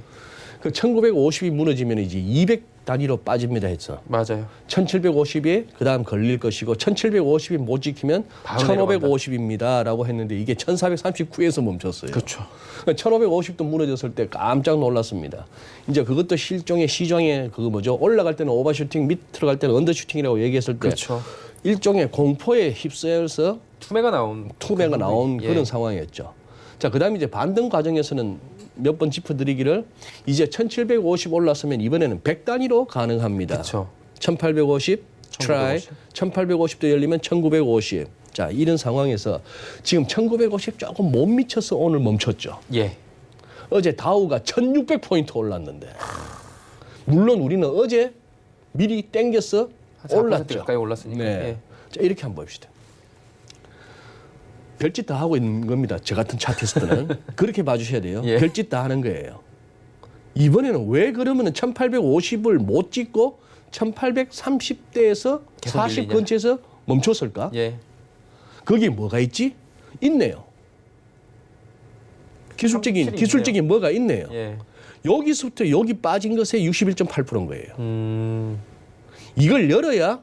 그 1950이 무너지면 이제 200 단위로 빠집니다 했어. 맞아요. 1750이 그다음 걸릴 것이고 1750이 못 지키면 바로 1550입니다라고 했는데 이게 1439에서 멈췄어요. 그렇죠. 1550도 무너졌을 때 깜짝 놀랐습니다. 이제 그것도 실종의 시장에 그거 뭐죠? 올라갈 때는 오버슈팅, 밑으로 갈 때는 언더슈팅이라고 얘기했을 때 그렇죠. 일종의 공포에 휩싸여서 투매가 나온 나온 예. 그런 상황이었죠. 자, 그다음에 이제 반등 과정에서는 몇 번 짚어드리기를 이제 1750 올랐으면 이번에는 100 단위로 가능합니다. 그렇죠. 1850 트라이, 1850도 열리면 1950. 자, 이런 상황에서 지금 1950 조금 못 미쳐서 오늘 멈췄죠. 예. 어제 다우가 1600포인트 올랐는데, 물론 우리는 어제 미리 땡겨서 한 4% 올랐죠. 가까이 올랐으니까. 네. 예. 자, 이렇게 한번 봅시다. 별짓 다 하고 있는 겁니다. 저 같은 차티스트는. 그렇게 봐주셔야 돼요. 예. 별짓 다 하는 거예요. 이번에는 왜 그러면은 1850을 못 찍고 1830대에서 계속 40 밀리냐? 근처에서 멈췄을까? 예. 거기에 뭐가 있지? 있네요. 기술적인 뭐가 있네요. 예. 여기서부터 여기 빠진 것의 61.8%인 거예요. 이걸 열어야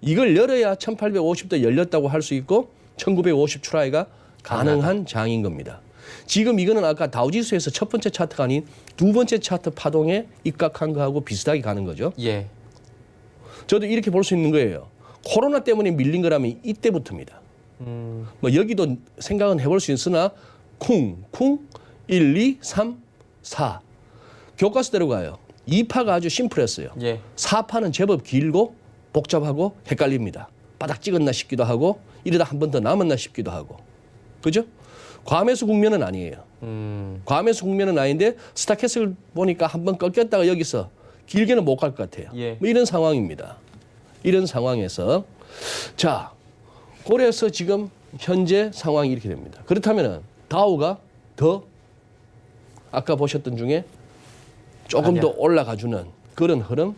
1850도 열렸다고 할 수 있고 1950 트라이가 가능한 장인 겁니다. 지금 이거는 아까 다우지수에서 첫 번째 차트가 아닌 두 번째 차트 파동에 입각한 거하고 비슷하게 가는 거죠. 예. 저도 이렇게 볼 수 있는 거예요. 코로나 때문에 밀린 거라면 이때부터입니다. 뭐 여기도 생각은 해볼 수 있으나 쿵 1, 2, 3, 4 교과서대로 가요. 2파가 아주 심플했어요. 예. 4파는 제법 길고 복잡하고 헷갈립니다. 바닥 찍었나 싶기도 하고 이러다 한 번 더 남았나 싶기도 하고. 그죠? 과매수 국면은 아니에요. 과매수 국면은 아닌데 스타캐스를 보니까 한 번 꺾였다가 여기서 길게는 못 갈 것 같아요. 예. 뭐 이런 상황입니다. 이런 상황에서 자, 그래서 지금 현재 상황이 이렇게 됩니다. 그렇다면은 다우가 더 아까 보셨던 중에 조금 아니야. 더 올라가주는 그런 흐름.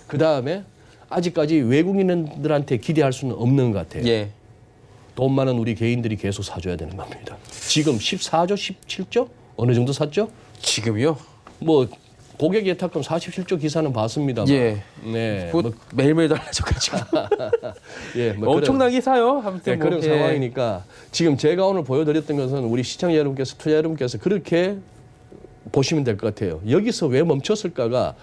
그 다음에 아직까지 외국인들한테 기대할 수는 없는 것 같아요. 예. 돈 많은 우리 개인들이 계속 사줘야 되는 겁니다. 지금 14조, 17조 어느 정도 샀죠? 지금요? 뭐 고객 예탁금 47조 기사는 봤습니다. 예. 네. 뭐 매일매일 달라져가지고 예, 뭐 엄청나게 사요. 그런, 아무튼 네, 뭐. 그런 예. 상황이니까 지금 제가 오늘 보여드렸던 것은 우리 시청자 여러분께서 투자 여러분께서 그렇게 보시면 될 것 같아요. 여기서 왜 멈췄을까가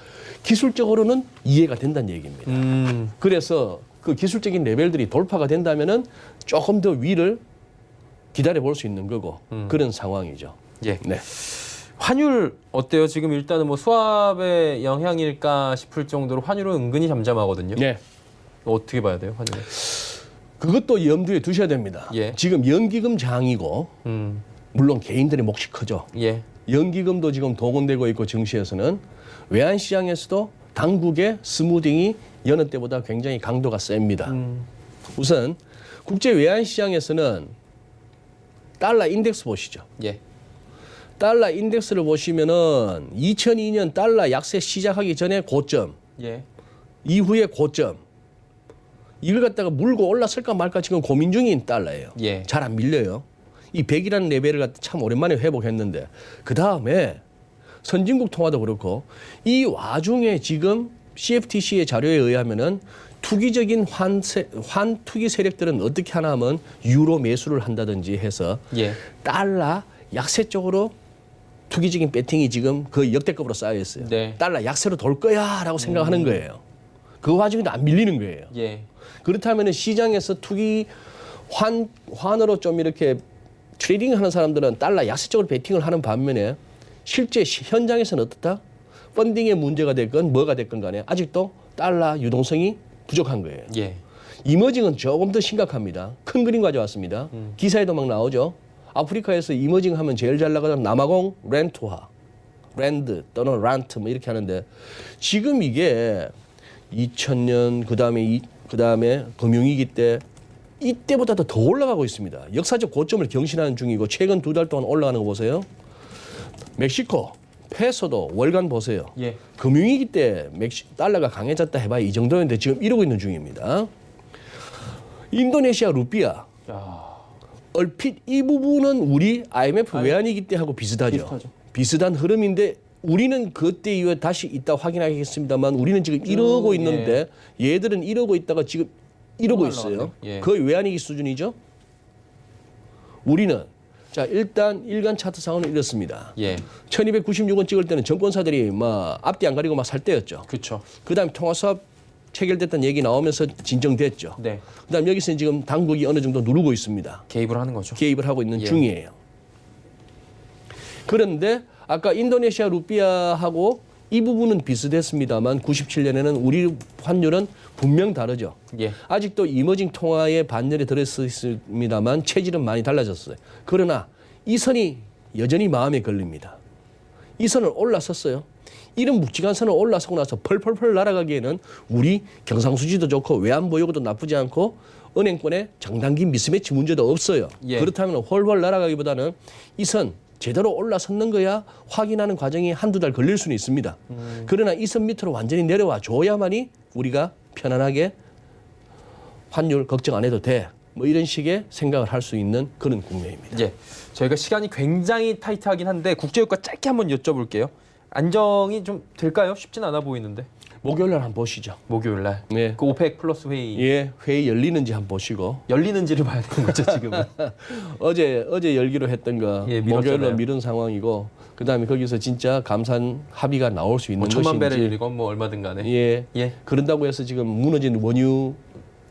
기술적으로는 이해가 된다는 얘기입니다. 그래서 그 기술적인 레벨들이 돌파가 된다면은 조금 더 위를 기다려 볼 수 있는 거고 그런 상황이죠. 예. 네. 환율 어때요? 지금 일단은 뭐 수합의 영향일까 싶을 정도로 환율은 은근히 잠잠하거든요. 네. 어떻게 봐야 돼요, 환율? 그것도 염두에 두셔야 됩니다. 예. 지금 연기금 장이고 물론 개인들의 몫이 크죠. 예. 연기금도 지금 동원되고 있고 증시에서는 외환시장에서도 당국의 스무딩이 여느 때보다 굉장히 강도가 셉니다. 우선 국제 외환시장에서는 달러 인덱스 보시죠. 예. 달러 인덱스를 보시면은 2002년 달러 약세 시작하기 전에 고점, 예. 이후에 고점. 이걸 갖다가 물고 올랐을까 말까 지금 고민 중인 달러예요. 예. 잘 안 밀려요. 이 100이라는 레벨을 갖다 참 오랜만에 회복했는데 그 다음에 선진국 통화도 그렇고 이 와중에 지금 CFTC의 자료에 의하면은 투기적인 환투기 세력들은 어떻게 하나 하면 유로 매수를 한다든지 해서 예. 달러 약세 쪽으로 투기적인 배팅이 지금 거의 역대급으로 쌓여 있어요. 네. 달러 약세로 돌 거야라고 생각하는 거예요. 그 와중에도 안 밀리는 거예요. 예. 그렇다면 시장에서 투기 환으로 좀 이렇게 트레이딩하는 사람들은 달러 약세 쪽으로 베팅을 하는 반면에 실제 현장에서는 어떻다? 펀딩의 문제가 됐건 뭐가 됐건 간에 아직도 달러 유동성이 부족한 거예요. 예. 이머징은 조금 더 심각합니다. 큰 그림 가져왔습니다. 기사에도 막 나오죠. 아프리카에서 이머징 하면 제일 잘 나가는 남아공 렌트화, 랜드 또는 란트 뭐 이렇게 하는데 지금 이게 2000년 그다음에 금융위기 때 이때보다도 더 올라가고 있습니다. 역사적 고점을 경신하는 중이고 최근 2달 동안 올라가는 거 보세요. 멕시코 페소도 월간 보세요. 예. 금융위기 때 달러가 강해졌다 해봐야 이 정도였는데 지금 이러고 있는 중입니다. 인도네시아 루피아. 야. 얼핏 이 부분은 우리 IMF 외환위기 때 하고 비슷하죠. 비슷한 흐름인데 우리는 그때 이후에 다시 이따 확인하겠습니다만 우리는 지금 이러고 있는데 얘들은 이러고 있다가 지금 이러고 있어요. 예. 거의 외환위기 수준이죠. 우리는 자 일단 일간 차트 상황은 이렇습니다. 예. 1296원 찍을 때는 정권사들이 막 앞뒤 안 가리고 막 살 때였죠. 그렇죠. 그다음에 통화수합 체결됐다는 얘기 나오면서 진정됐죠. 네. 그다음 여기서 지금 당국이 어느 정도 누르고 있습니다. 개입을 하는 거죠. 개입을 하고 있는 예. 중이에요. 그런데 아까 인도네시아 루피아하고 이 부분은 비슷했습니다만 97년에는 우리 환율은 분명 다르죠. 예. 아직도 이머징 통화의 반열에 들어있습니다만 체질은 많이 달라졌어요. 그러나 이 선이 여전히 마음에 걸립니다. 이 선을 올라섰어요. 이런 묵직한 선을 올라서고 나서 펄펄펄 날아가기에는 우리 경상수지도 좋고 외환보유고도 나쁘지 않고 은행권의 장단기 미스매치 문제도 없어요. 예. 그렇다면 훨훨 날아가기보다는 이 선 제대로 올라섰는 거야 확인하는 과정이 한두 달 걸릴 수는 있습니다. 그러나 이 선 밑으로 완전히 내려와 줘야만이 우리가 편안하게 환율 걱정 안 해도 돼. 뭐 이런 식의 생각을 할 수 있는 그런 국면입니다. 예. 저희가 시간이 굉장히 타이트하긴 한데 국제유가 짧게 한번 여쭤볼게요. 안정이 좀 될까요? 쉽진 않아 보이는데. 목요일 날 한번 보시죠. 목요일 날. 네. 그 오펙 플러스 회의 예, 회의 열리는지 한번 보시고. 열리는지를 봐야 되는 거죠, 지금은. 어제 열기로 했던 거 예, 미뤘잖아요. 목요일로 미룬 상황이고 그다음에 거기서 진짜 감산 합의가 나올 수 있는 뭐 1000만 것인지 배럴이건 뭐 얼마든 간에. 예. 예. 그런다고 해서 지금 무너진 원유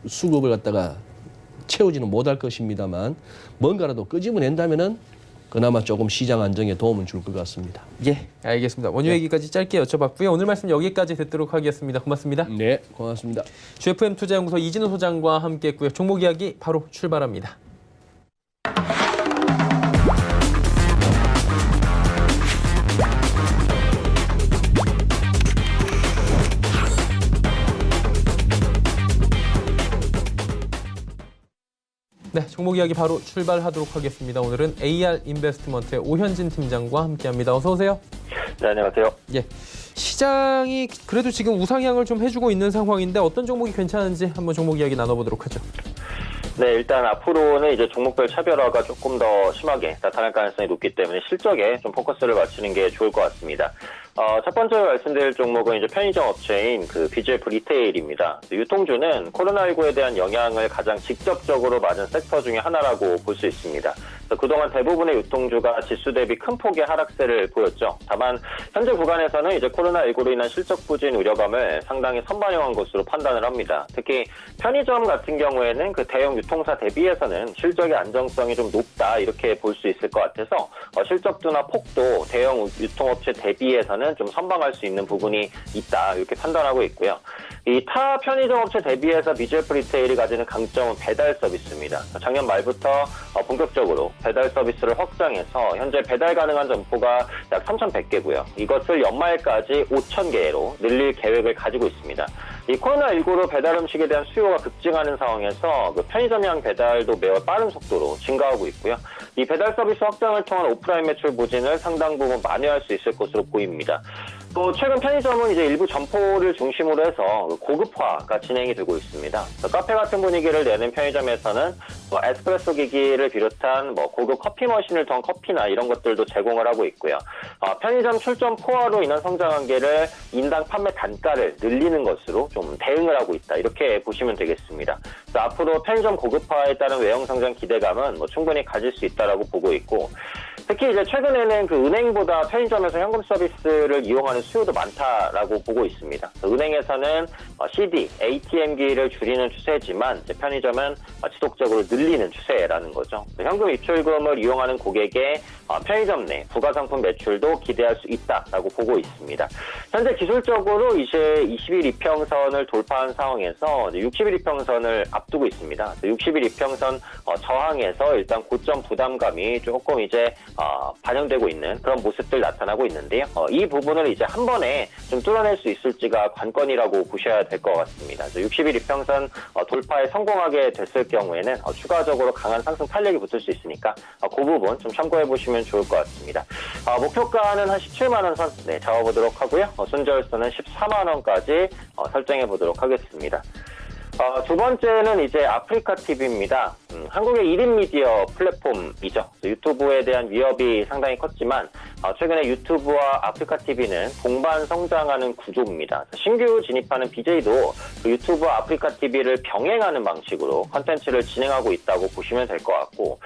수급을 갖다가 채우지는 못할 것입니다만 뭔가라도 끄집어낸다면은 그나마 조금 시장 안정에 도움을 줄 것 같습니다. 예, 알겠습니다. 원유 얘기까지 짧게 여쭤봤고요. 오늘 말씀 여기까지 듣도록 하겠습니다. 고맙습니다. 네, 고맙습니다. GFM 투자연구소 이진우 소장과 함께했고요. 종목 이야기 바로 출발합니다. 네, 종목 이야기 바로 출발하도록 하겠습니다. 오늘은 AR 인베스트먼트의 오현진 팀장과 함께합니다. 어서 오세요. 네, 안녕하세요. 예, 시장이 그래도 지금 우상향을 좀 해주고 있는 상황인데 어떤 종목이 괜찮은지 한번 종목 이야기 나눠보도록 하죠. 네, 일단 앞으로는 이제 종목별 차별화가 조금 더 심하게 나타날 가능성이 높기 때문에 실적에 좀 포커스를 맞추는 게 좋을 것 같습니다. 첫 번째로 말씀드릴 종목은 이제 편의점 업체인 그 BGF 리테일입니다. 유통주는 코로나19에 대한 영향을 가장 직접적으로 맞은 섹터 중에 하나라고 볼 수 있습니다. 그동안 대부분의 유통주가 지수 대비 큰 폭의 하락세를 보였죠. 다만 현재 구간에서는 이제 코로나19로 인한 실적 부진 우려감을 상당히 선반영한 것으로 판단을 합니다. 특히 편의점 같은 경우에는 그 대형 유통사 대비해서는 실적의 안정성이 좀 높다 이렇게 볼 수 있을 것 같아서 실적도나 폭도 대형 유통업체 대비해서는 좀 선방할 수 있는 부분이 있다 이렇게 판단하고 있고요. 이 타 편의점 업체 대비해서 BGF 리테일이 가지는 강점은 배달 서비스입니다. 작년 말부터 본격적으로 배달 서비스를 확장해서 현재 배달 가능한 점포가 약 3,100개고요. 이것을 연말까지 5,000개로 늘릴 계획을 가지고 있습니다. 이 코로나19로 배달 음식에 대한 수요가 급증하는 상황에서 그 편의점형 배달도 매우 빠른 속도로 증가하고 있고요. 이 배달 서비스 확장을 통한 오프라인 매출 부진을 상당 부분 만회할 수 있을 것으로 보입니다. 또 최근 편의점은 이제 일부 점포를 중심으로 해서 고급화가 진행이 되고 있습니다. 카페 같은 분위기를 내는 편의점에서는 에스프레소 기기를 비롯한 고급 커피 머신을 통한 커피나 이런 것들도 제공을 하고 있고요. 편의점 출점 포화로 인한 성장 한계를 인당 판매 단가를 늘리는 것으로 좀 대응을 하고 있다. 이렇게 보시면 되겠습니다. 그래서 앞으로 편의점 고급화에 따른 외형 성장 기대감은 충분히 가질 수 있다라고 보고 있고 특히 이제 최근에는 그 은행보다 편의점에서 현금 서비스를 이용하는 수요도 많다라고 보고 있습니다. 은행에서는 CD, ATM기를 줄이는 추세지만 이제 편의점은 지속적으로 늘리는 추세라는 거죠. 현금 입출금을 이용하는 고객의 편의점 내 부가상품 매출도 기대할 수 있다라고 보고 있습니다. 현재 기술적으로 이제 20일 이평선을 돌파한 상황에서 60일 이평선을 앞두고 있습니다. 60일 이평선 저항에서 일단 고점 부담감이 조금 이제 반영되고 있는 그런 모습들 나타나고 있는데요. 이 부분을 이제 한 번에 좀 뚫어낼 수 있을지가 관건이라고 보셔야 될 것 같습니다. 60일 이평선 돌파에 성공하게 됐을 경우에는 추가적으로 강한 상승 탄력이 붙을 수 있으니까 그 부분 좀 참고해 보시면 좋을 것 같습니다. 목표가는 한 17만 원 선 잡아보도록 하고요. 손절선은 14만 원까지 설정해 보도록 하겠습니다. 두 번째는 이제 아프리카 TV입니다. 한국의 1인 미디어 플랫폼이죠. 유튜브에 대한 위협이 상당히 컸지만 최근에 유튜브와 아프리카 TV는 동반 성장하는 구조입니다. 신규 진입하는 BJ도 그 유튜브와 아프리카 TV를 병행하는 방식으로 컨텐츠를 진행하고 있다고 보시면 될 것 같고,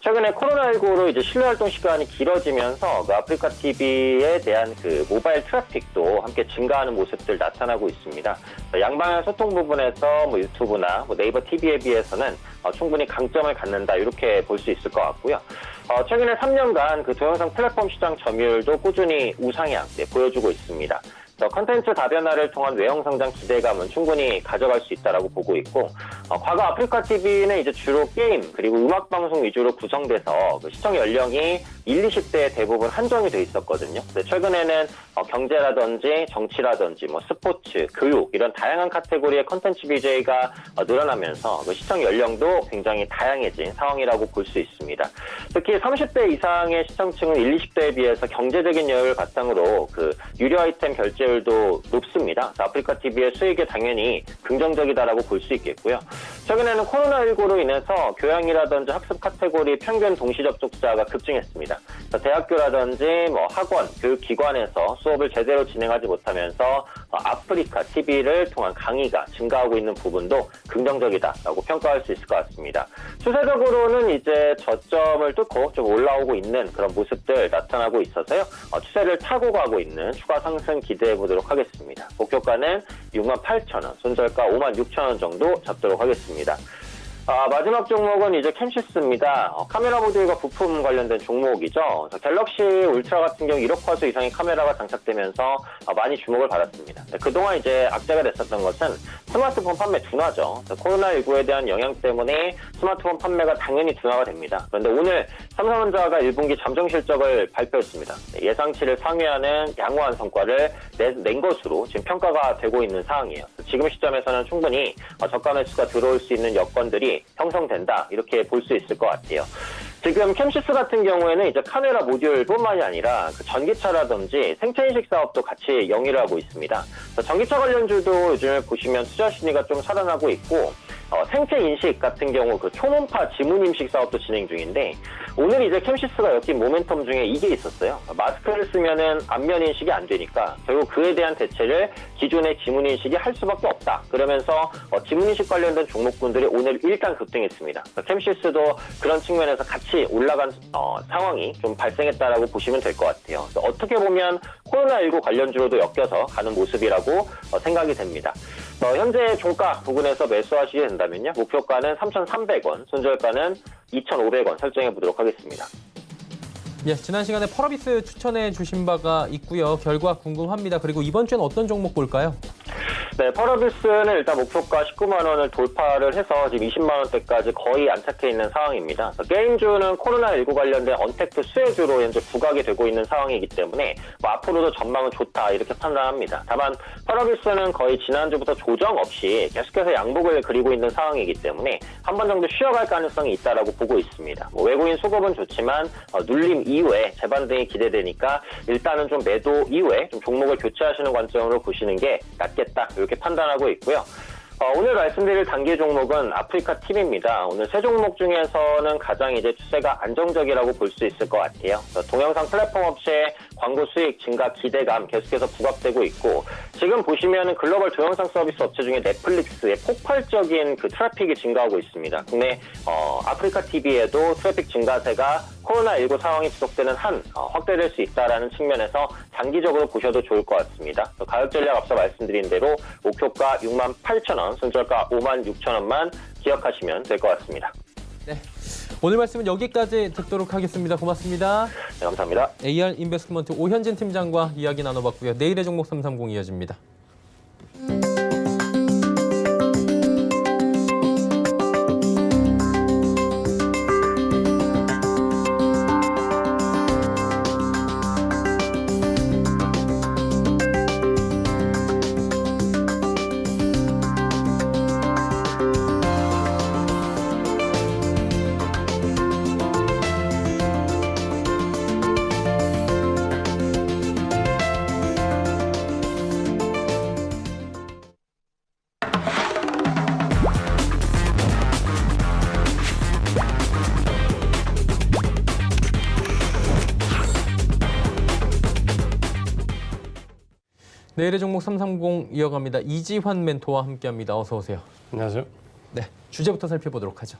최근에 코로나19로 이제 실내 활동 시간이 길어지면서 그 아프리카 TV에 대한 그 모바일 트래픽도 함께 증가하는 모습들 나타나고 있습니다. 양방향 소통 부분에서 뭐 유튜브나 뭐 네이버 TV에 비해서는 충분히 강점을 갖는다, 이렇게 볼 수 있을 것 같고요. 최근에 3년간 그 동영상 플랫폼 시장 점유율도 꾸준히 우상향 보여주고 있습니다. 컨텐츠 다변화를 통한 외형 성장 기대감은 충분히 가져갈 수 있다라고 보고 있고, 과거 아프리카 TV는 이제 주로 게임 그리고 음악 방송 위주로 구성돼서 그 시청 연령이 20대에 대부분 한정이 돼 있었거든요. 근데 최근에는 경제라든지 정치라든지 뭐 스포츠, 교육 이런 다양한 카테고리의 컨텐츠 BJ가 늘어나면서 그 시청 연령도 굉장히 다양해진 상황이라고 볼 수 있습니다. 특히 30대 이상의 시청층은 20대에 비해서 경제적인 여유를 바탕으로 그 유료 아이템 결제율도 높습니다. 아프리카 TV의 수익에 당연히 긍정적이다라고 볼 수 있겠고요. 최근에는 코로나19로 인해서 교양이라든지 학습 카테고리 평균 동시 접속자가 급증했습니다. 대학교라든지 뭐 학원, 교육기관에서 수업을 제대로 진행하지 못하면서 아프리카 TV를 통한 강의가 증가하고 있는 부분도 긍정적이다라고 평가할 수 있을 것 같습니다. 추세적으로는 이제 저점을 뚫고 좀 올라오고 있는 그런 모습들 나타나고 있어서요. 추세를 타고 가고 있는 추가 상승 기대해 보도록 하겠습니다. 목표가는 68,000원, 손절가 56,000원 정도 잡도록 하겠습니다. 마지막 종목은 이제 캠시스입니다. 카메라 모듈과 부품 관련된 종목이죠. 갤럭시 울트라 같은 경우 1억 화소 이상의 카메라가 장착되면서 많이 주목을 받았습니다. 그동안 이제 악재가 됐었던 것은 스마트폰 판매 둔화죠. 코로나19에 대한 영향 때문에 스마트폰 판매가 당연히 둔화가 됩니다. 그런데 오늘 삼성전자가 1분기 잠정 실적을 발표했습니다. 예상치를 상회하는 양호한 성과를 낸 것으로 지금 평가가 되고 있는 상황이에요. 지금 시점에서는 충분히 저가 매수가 들어올 수 있는 여건들이 형성된다, 이렇게 볼 수 있을 것 같아요. 지금 캠시스 같은 경우에는 이제 카메라 모듈뿐만이 아니라 그 전기차라든지 생체인식 사업도 같이 영위를 하고 있습니다. 전기차 관련주도 요즘에 보시면 투자 심리가 좀 살아나고 있고, 생체 인식 같은 경우 그 초음파 지문 인식 사업도 진행 중인데, 오늘 이제 캠시스가 엮인 모멘텀 중에 이게 있었어요. 마스크를 쓰면은 안면 인식이 안 되니까 결국 그에 대한 대체를 기존의 지문 인식이 할 수밖에 없다. 그러면서 지문 인식 관련된 종목군들이 오늘 일단 급등했습니다. 캠시스도 그런 측면에서 같이 올라간 상황이 좀 발생했다라고 보시면 될 것 같아요. 어떻게 보면 코로나19 관련주로도 엮여서 가는 모습이라고 생각이 됩니다. 현재 종가 부근에서 매수하시게 된다면요, 목표가는 3,300원, 손절가는 2,500원 설정해 보도록 하겠습니다. 예, 지난 시간에 펄어비스 추천해 주신 바가 있고요. 결과 궁금합니다. 그리고 이번 주에는 어떤 종목 볼까요? 네, 펄어비스는 일단 목표가 19만 원을 돌파를 해서 지금 20만 원대까지 거의 안착해 있는 상황입니다. 게임주는 코로나19 관련된 언택트 수혜주로 현재 부각이 되고 있는 상황이기 때문에 앞으로도 전망은 좋다, 이렇게 판단합니다. 다만 펄어비스는 거의 지난주부터 조정 없이 계속해서 양복을 그리고 있는 상황이기 때문에 한 번 정도 쉬어갈 가능성이 있다라고 보고 있습니다. 외국인 수급은 좋지만 눌림 이후에 재반등이 기대되니까 일단은 좀 매도 이후에 좀 종목을 교체하시는 관점으로 보시는 게 낫겠다, 이렇게 판단하고 있고요. 오늘 말씀드릴 단기 종목은 아프리카 TV입니다. 오늘 세 종목 중에서는 가장 이제 추세가 안정적이라고 볼 수 있을 것 같아요. 동영상 플랫폼 업체의 광고 수익 증가 기대감 계속해서 부각되고 있고, 지금 보시면은 글로벌 동영상 서비스 업체 중에 넷플릭스의 폭발적인 그 트래픽이 증가하고 있습니다. 국내 아프리카 TV에도 트래픽 증가세가 코로나19 상황이 지속되는 한 확대될 수 있다라는 측면에서 장기적으로 보셔도 좋을 것 같습니다. 가격 전략 앞서 말씀드린 대로 목표가 68,000원, 손절가 56,000원만 기억하시면 될 것 같습니다. 네, 오늘 말씀은 여기까지 듣도록 하겠습니다. 고맙습니다. 네, 감사합니다. AR 인베스트먼트 오현진 팀장과 이야기 나눠봤고요. 내일의 종목 330 이어집니다. 내일의 종목 330 이어갑니다. 이지환 멘토와 함께합니다. 어서 오세요. 안녕하세요. 네, 주제부터 살펴보도록 하죠.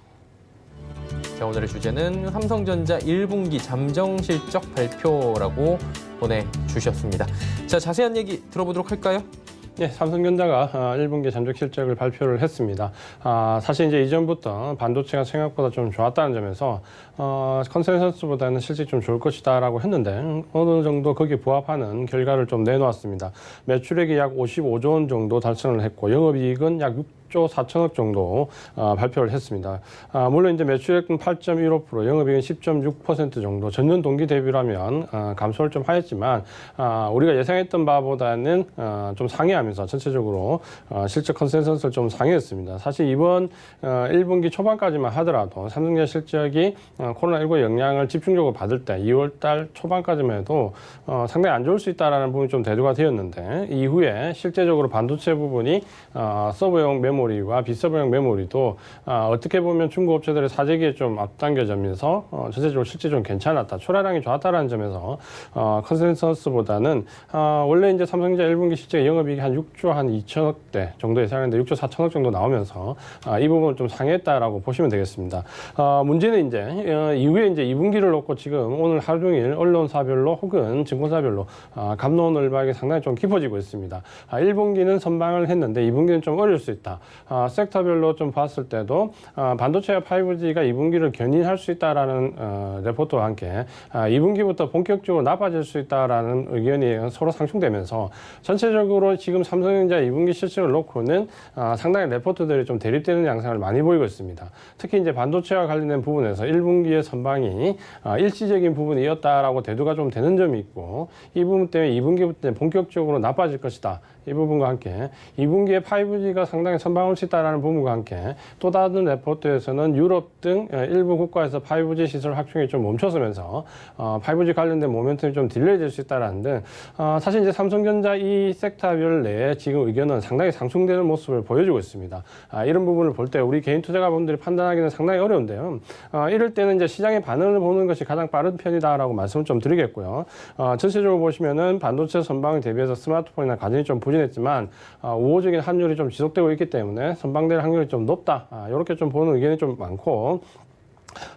자, 오늘의 주제는 삼성전자 1분기 잠정 실적 발표라고 보내주셨습니다. 자, 자세한 얘기 들어보도록 할까요? 네, 삼성전자가 1분기 잠정 실적을 발표를 했습니다. 사실 이제 이전부터 반도체가 생각보다 좀 좋았다는 점에서 컨센서스보다는 실적이 좀 좋을 것이다라고 했는데 어느 정도 거기에 부합하는 결과를 좀 내놓았습니다. 매출액이 약 55조 원 정도 달성을 했고 영업이익은 약 6조 4천억 정도 발표를 했습니다. 물론 이제 매출액은 8.15%, 영업이익은 10.6% 정도 전년 동기 대비라면 감소를 좀 하였지만 우리가 예상했던 바보다는 좀 상회하면서 전체적으로 실적 컨센서스를 좀 상회했습니다. 사실 이번 1분기 초반까지만 하더라도 삼성전자 실적이 코로나19 영향을 집중적으로 받을 때 2월 달 초반까지만 해도 상당히 안 좋을 수 있다는 부분이 좀 대두가 되었는데 이후에 실제적으로 반도체 부분이 서버용 메모리와 비서버용 메모리도 어떻게 보면 중국 업체들의 사재기에 좀 앞당겨지면서 전체적으로 실제 좀 괜찮았다. 출하량이 좋았다라는 점에서 컨센서스보다는 원래 이제 삼성전자 1분기 실제 영업이익이 한 6조 한 2천억대 정도 예상했는데 6조 4천억 정도 나오면서 이 부분을 좀 상회했다라고 보시면 되겠습니다. 문제는 이제 이후에 이제 2분기를 놓고 지금 오늘 하루 종일 언론사별로 혹은 증권사별로 갑론을박이 상당히 좀 깊어지고 있습니다. 1분기는 선방을 했는데 2분기는 좀 어려울 수 있다. 섹터별로 좀 봤을 때도 반도체와 5G가 2분기를 견인할 수 있다라는 레포트와 함께 2분기부터 본격적으로 나빠질 수 있다라는 의견이 서로 상충되면서 전체적으로 지금 삼성전자 2분기 실적을 놓고는 상당히 레포트들이 좀 대립되는 양상을 많이 보이고 있습니다. 특히 이제 반도체와 관련된 부분에서 1분기의 선방이 일시적인 부분이었다라고 대두가 좀 되는 점이 있고 이 부분 때문에 2분기부터 본격적으로 나빠질 것이다. 이 부분과 함께 2분기에 5G가 상당히 선방할 수 있다는 부분과 함께 또 다른 레포트에서는 유럽 등 일부 국가에서 5G 시설 확충이 좀 멈춰서면서 5G 관련된 모멘텀이 좀 딜레이될 수 있다는 등 사실 이제 삼성전자 이 섹터별 내에 지금 의견은 상당히 상충되는 모습을 보여주고 있습니다. 이런 부분을 볼 때 우리 개인 투자가분들이 판단하기는 상당히 어려운데요. 이럴 때는 이제 시장의 반응을 보는 것이 가장 빠른 편이다라고 말씀을 좀 드리겠고요. 전체적으로 보시면은 반도체 선방에 대비해서 스마트폰이나 가전이 좀 부진했지만 우호적인 환율이 좀 지속되고 있기 때문에 선방될 확률이 좀 높다. 이렇게 좀 보는 의견이 좀 많고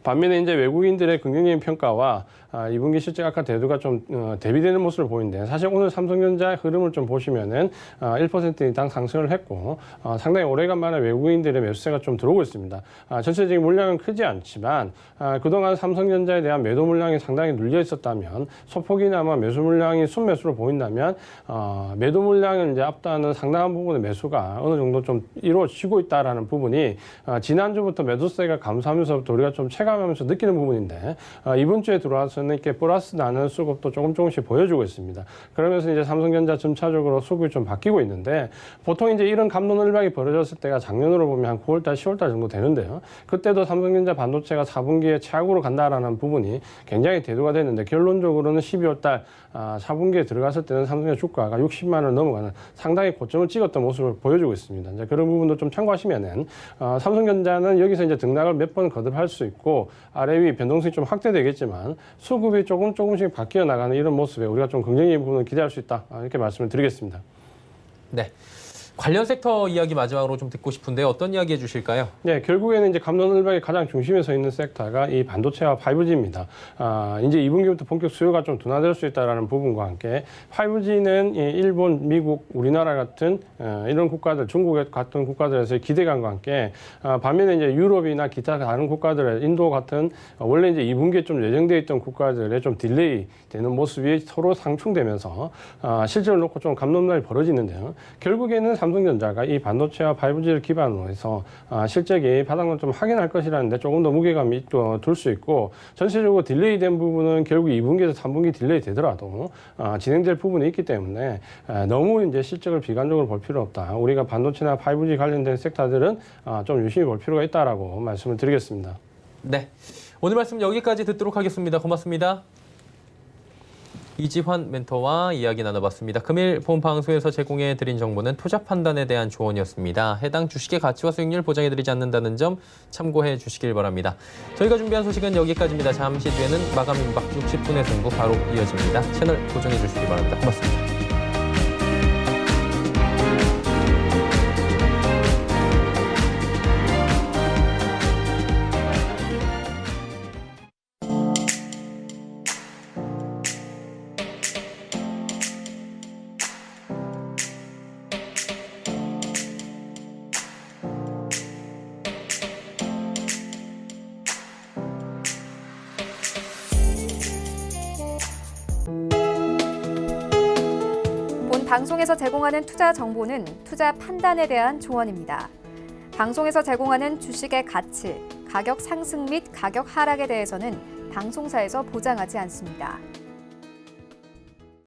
반면에 이제 외국인들의 긍정적인 평가와 2분기 실적 악화 대두가 좀 대비되는 모습을 보이는데 사실 오늘 삼성전자의 흐름을 좀 보시면은 1% 이상 상승을 했고 상당히 오래간만에 외국인들의 매수세가 좀 들어오고 있습니다. 전체적인 물량은 크지 않지만 그동안 삼성전자에 대한 매도 물량이 상당히 눌려 있었다면 소폭이나마 매수 물량이 순매수로 보인다면 매도 물량을 이제 앞다는 상당한 부분의 매수가 어느 정도 좀 이루어지고 있다라는 부분이 지난주부터 매도세가 감소하면서부터 우리가 좀 체감하면서 느끼는 부분인데 이번 주에 들어와서는 이렇게 플러스 나는 수급도 조금씩 보여주고 있습니다. 그러면서 이제 삼성전자 점차적으로 수급이 좀 바뀌고 있는데 보통 이제 이런 갑론을박이 벌어졌을 때가 작년으로 보면 한 9월달, 10월달 정도 되는데요. 그때도 삼성전자 반도체가 4분기에 최악으로 간다라는 부분이 굉장히 대두가 됐는데 결론적으로는 12월달 4분기에 들어갔을 때는 삼성전자 주가가 60만 원을 넘어가는 상당히 고점을 찍었던 모습을 보여주고 있습니다. 이제 그런 부분도 좀 참고하시면은 삼성전자는 여기서 이제 등락을 몇 번 거듭할 수 있고 아래 위 변동성이 좀 확대되겠지만 수급이 조금씩 바뀌어 나가는 이런 모습에 우리가 좀 긍정적인 부분을 기대할 수 있다 이렇게 말씀을 드리겠습니다. 네. 관련 섹터 이야기 마지막으로 좀 듣고 싶은데 어떤 이야기 해주실까요? 네, 결국에는 이제 갑론을박의 가장 중심에 서 있는 섹터가 이 반도체와 5G입니다. 이제 2분기부터 본격 수요가 좀 둔화될 수 있다는 부분과 함께 5G는 일본, 미국, 우리나라 같은 이런 국가들, 중국 같은 국가들에서의 기대감과 함께 반면에 이제 유럽이나 기타 다른 국가들의 인도 같은 원래 이제 2분기에 좀 예정되어 있던 국가들의 좀 딜레이 되는 모습이 서로 상충되면서 실제를 놓고 좀 갑론을박이 벌어지는데요. 결국에는 삼성전자가 이 반도체와 5G를 기반으로 해서 실적이 바닥을 좀 확인할 것이라는데 조금 더 무게감이 둘 수 있고 전체적으로 딜레이된 부분은 결국 2분기에서 3분기 딜레이 되더라도 진행될 부분이 있기 때문에 너무 이제 실적을 비관적으로 볼 필요 없다. 우리가 반도체나 5G 관련된 섹터들은 좀 유심히 볼 필요가 있다라고 말씀을 드리겠습니다. 네. 오늘 말씀 여기까지 듣도록 하겠습니다. 고맙습니다. 이지환 멘토와 이야기 나눠봤습니다. 금일 본 방송에서 제공해드린 정보는 투자 판단에 대한 조언이었습니다. 해당 주식의 가치와 수익률 보장해드리지 않는다는 점 참고해 주시길 바랍니다. 저희가 준비한 소식은 여기까지입니다. 잠시 뒤에는 마감 임박 60분의 승부 바로 이어집니다. 채널 고정해 주시기 바랍니다. 고맙습니다. 방송에서 제공하는 투자 정보는 투자 판단에 대한 조언입니다. 방송에서 제공하는 주식의 가치, 가격 상승 및 가격 하락에 대해서는 방송사에서 보장하지 않습니다.